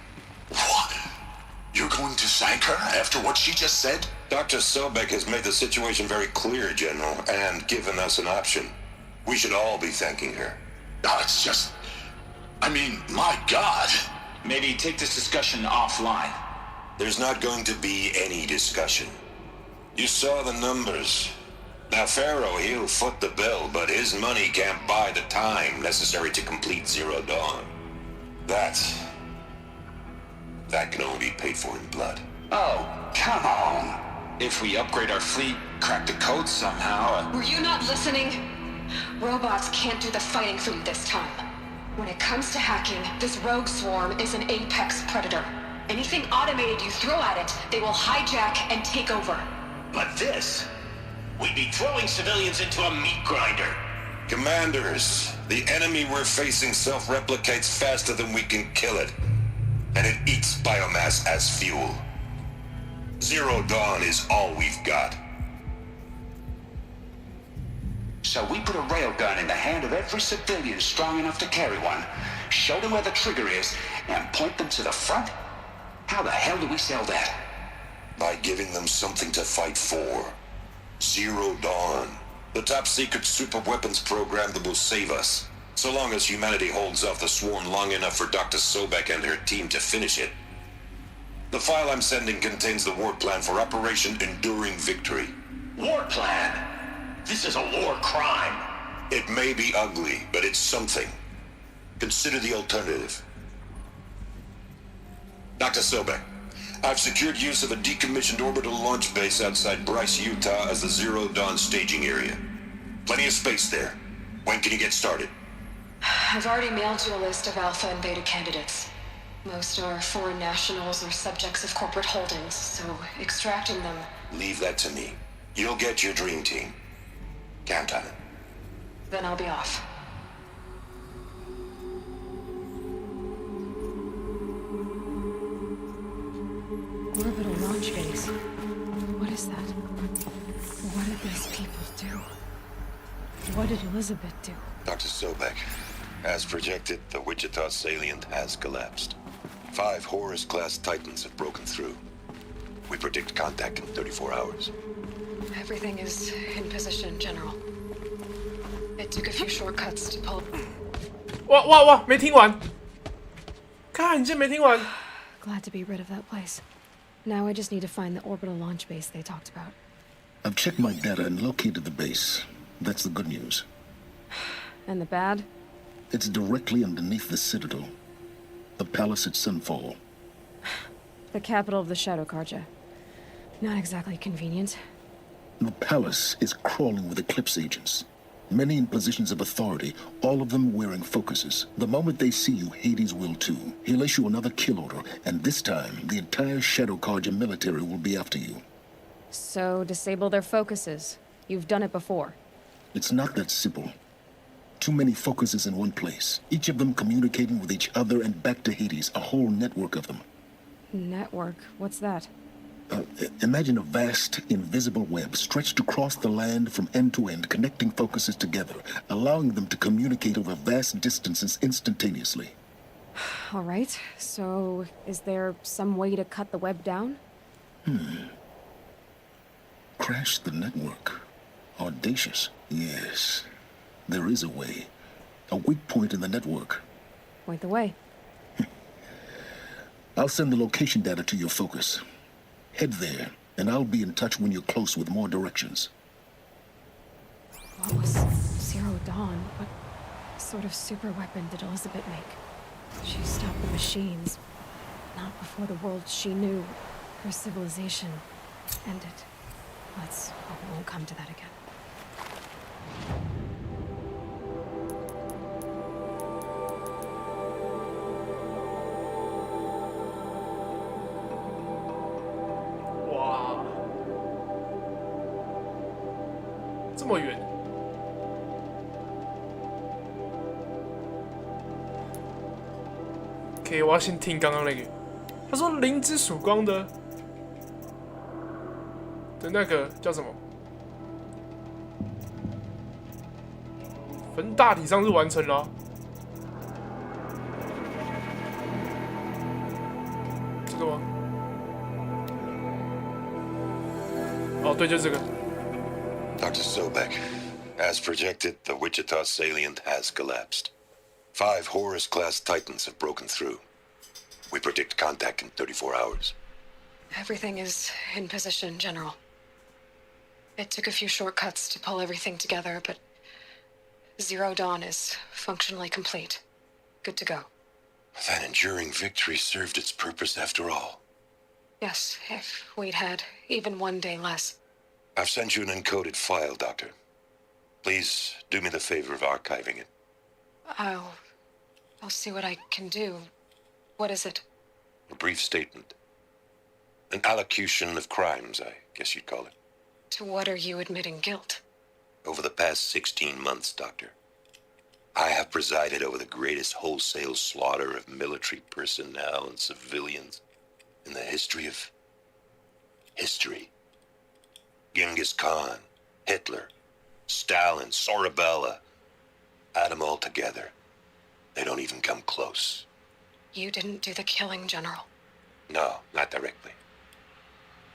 What? You're going to thank her after what she just said? Dr. Sobek has made the situation very clear, General, and given us an option. We should all be thanking her. Oh, it's just... I mean, my God. Maybe take this discussion offline. There's not going to be any discussion. You saw the numbers. Now, Pharaoh, he'll foot the bill, but his money can't buy the time necessary to complete Zero Dawn. That can only be paid for in blood. Oh, come on. If we upgrade our fleet, crack the code somehow... Were you not listening? Robots can't do the fighting for you this time. When it comes to hacking, this rogue swarm is an apex predator. Anything automated you throw at it, they will hijack and take over. But this... we'd be throwing civilians into a meat grinder. Commanders, the enemy we're facing self-replicates faster than we can kill it. And it eats biomass as fuel. Zero Dawn is all we've got. So we put a railgun in the hand of every civilian strong enough to carry one, show them where the trigger is, and point them to the front? How the hell do we sell that? By giving them something to fight for. Zero Dawn. The top-secret super-weapons program that will save us. So long as humanity holds off the swarm long enough for Dr. Sobek and her team to finish it. The file I'm sending contains the war plan for Operation Enduring Victory. War plan? This is a war crime. It may be ugly, but it's something. Consider the alternative. Dr. Sobek, I've secured use of a decommissioned orbital launch base outside Bryce, Utah as the Zero Dawn staging area. Plenty of space there. When can you get started? I've already mailed you a list of alpha and beta candidates. Most are foreign nationals or subjects of corporate holdings, so extracting them... Leave that to me. You'll get your dream team. Count on it. Then I'll be off. Orbital launch base. What is that? What did these people do? What did Elizabeth do? Dr. Sobek, as projected, the Wichita salient has collapsed. 5 Horus-class Titans have broken through. We predict contact in 34 hours. Everything is in position, General. It took a few shortcuts to pull... 哇，没听完。看，你竟然没听完。 Glad to be rid of that place. Now I just need to find the orbital launch base they talked about. I've checked my data and located the base. That's the good news. And the bad? It's directly underneath the Citadel. The palace at Sunfall. The capital of the Shadow Carja. Not exactly convenient. The palace is crawling with Eclipse agents. Many in positions of authority, all of them wearing focuses. The moment they see you, Hades will too. He'll issue another kill order, and this time, the entire Shadow Carja military will be after you. So, disable their focuses. You've done it before. It's not that simple. Too many focuses in one place. Each of them communicating with each other and back to Hades, a whole network of them. Network? What's that? Imagine a vast, invisible web stretched across the land from end to end, connecting focuses together, allowing them to communicate over vast distances instantaneously. All right, so is there some way to cut the web down? Crash the network. Audacious. Yes, there is a way. A weak point in the network. Point the way. I'll send the location data to your focus. Head there, and I'll be in touch when you're close with more directions. What was Zero Dawn? What sort of super weapon did Elizabeth make? She stopped the machines. Not before the world she knew, her civilization, ended. Let's hope it won't come to that again.哇，这么远。OK， 我要先听刚刚那个。他说灵之曙光的那个叫什么？大体上是完成了。这个吗？哦，对，就这个。Dr. Sobek, as projected, the Wichita salient has collapsed. 5 Horus-class Titans have broken through. We predict contact in 34 hours. Everything is in position, General. It took a few shortcuts to pull everything together, but Zero Dawn is functionally complete. Good to go. That enduring victory served its purpose after all. Yes, if we'd had even one day less. I've sent you an encoded file, Doctor. Please do me the favor of archiving it. I'll see what I can do. What is it? A brief statement. An allocution of crimes, I guess you'd call it. To what are you admitting guilt? Over the past 16 months, Doctor, I have presided over the greatest wholesale slaughter of military personnel and civilians in the history of history. Genghis Khan, Hitler, Stalin, Sorabella, add them all together. They don't even come close. You didn't do the killing, General. No, not directly.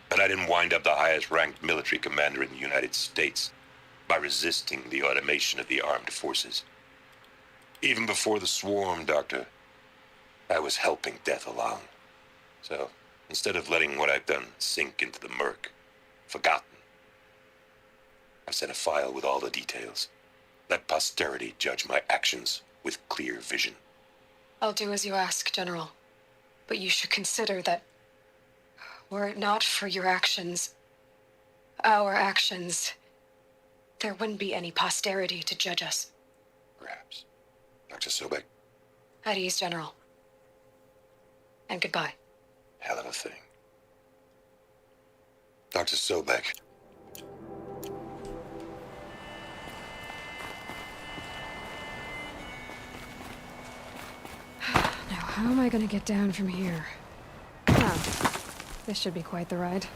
But I didn't wind up the highest-ranked military commander in the United States by resisting the automation of the armed forces. Even before the swarm, Doctor, I was helping death along. So, instead of letting what I've done sink into the murk, forgotten, I've sent a file with all the details. Let posterity judge my actions with clear vision. I'll do as you ask, General. But you should consider that were it not for your actions, our actions, there wouldn't be any posterity to judge us. Perhaps. Dr. Sobek? At ease, General. And goodbye. Hell of a thing. Dr. Sobek. Now, how am I gonna get down from here? Ah, this should be quite the ride.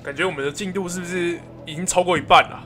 感觉我们的进度是不是已经超过一半了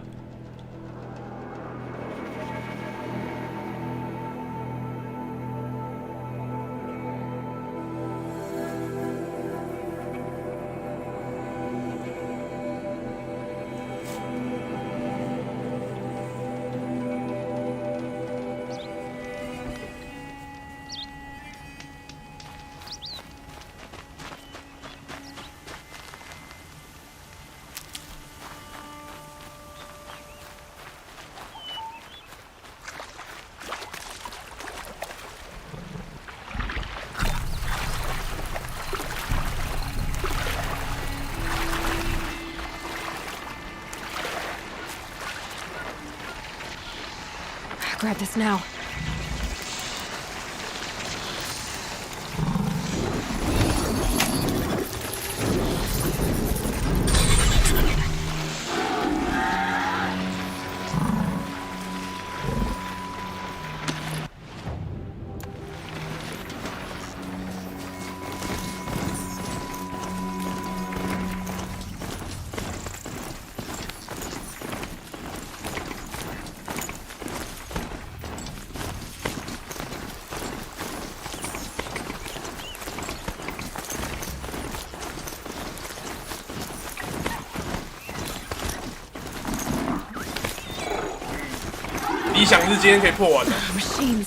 ？Grab this now.理想是今天可以破完的。Machines.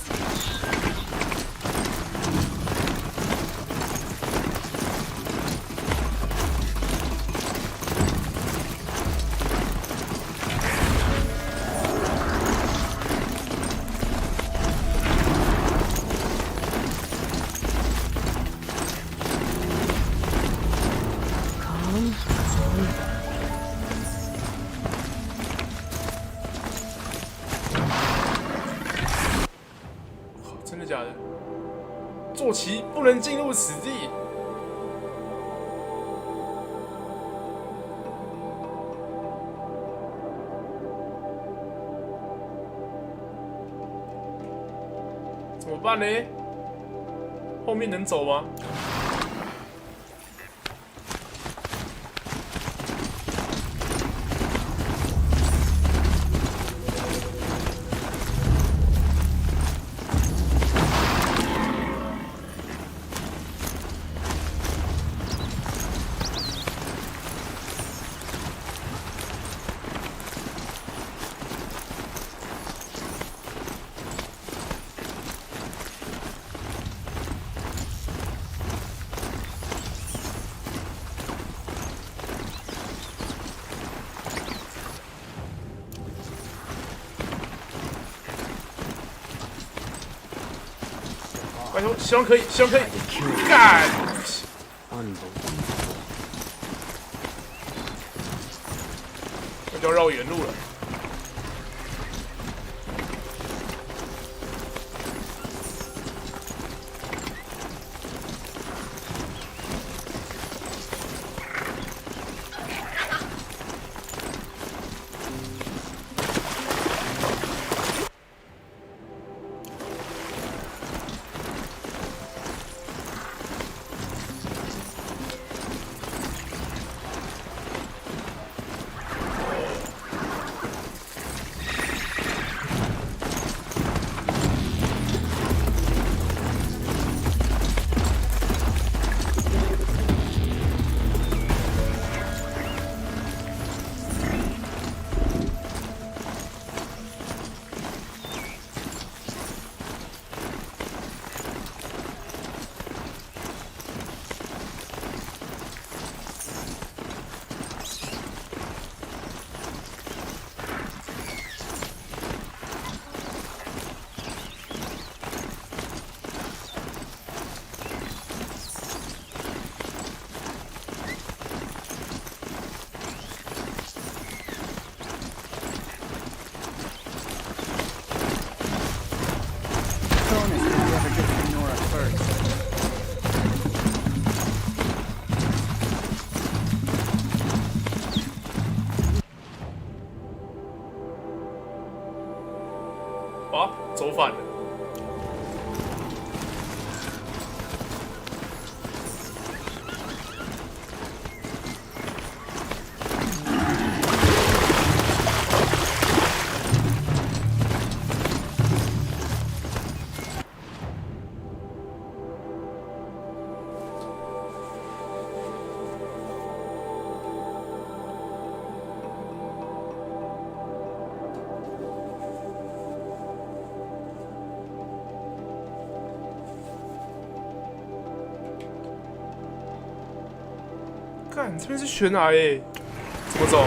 的假的？坐骑不能进入此地。怎么办呢？后面能走吗？拜托，希望可以，希望可以。干！那就要绕原路了。啊，走反了。干，这边是悬崖耶，怎么走？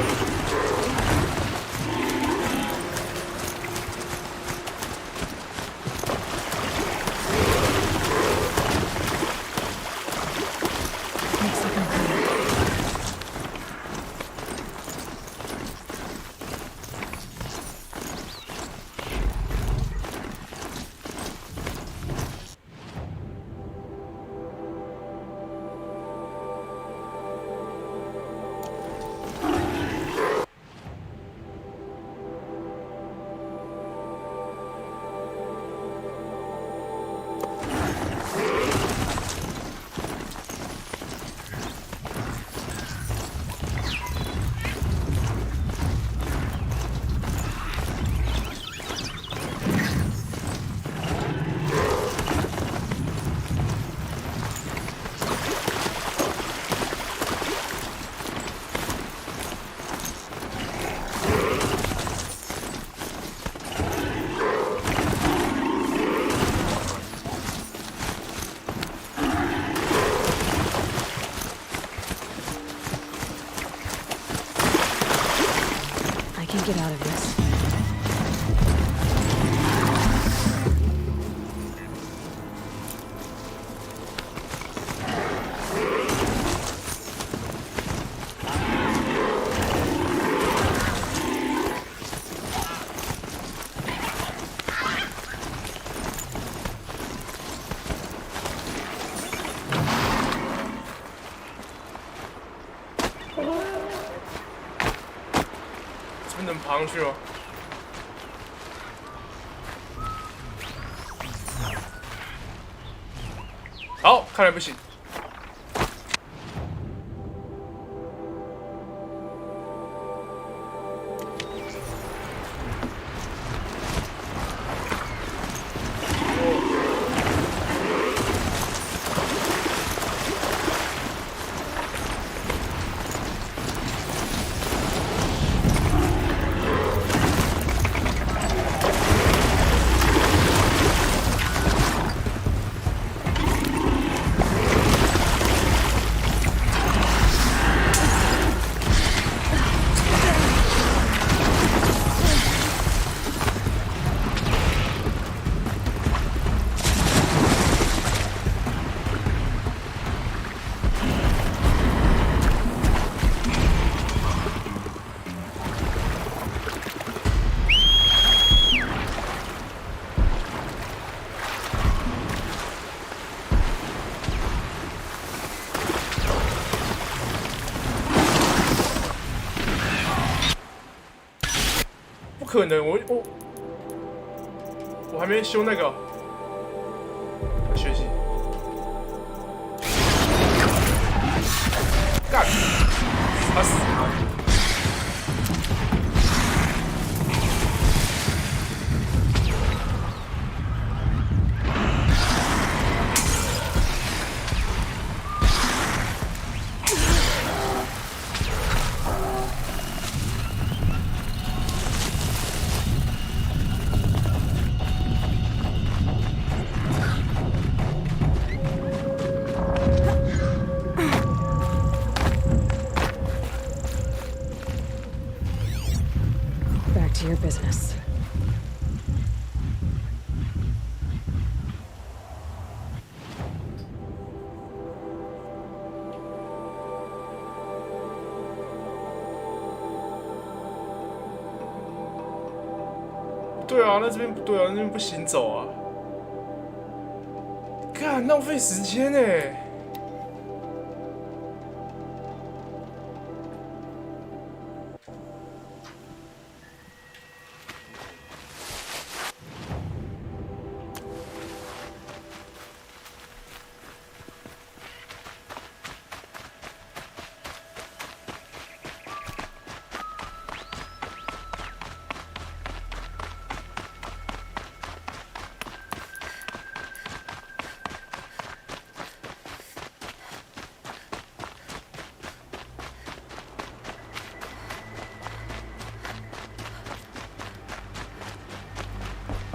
爬上去吗？好，看来不行。不可能，我还没修那个，学习，干，他死了。Back to your business. 对啊，那这边不对啊，那边不行走啊！干，浪费时间哎！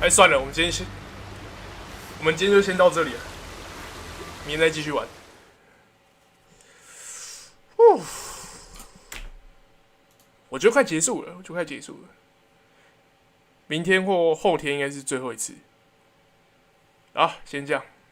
哎，算了，我们今天就先到这里了，明天再继续玩。我觉得快结束了，明天或后天应该是最后一次。好，先这样。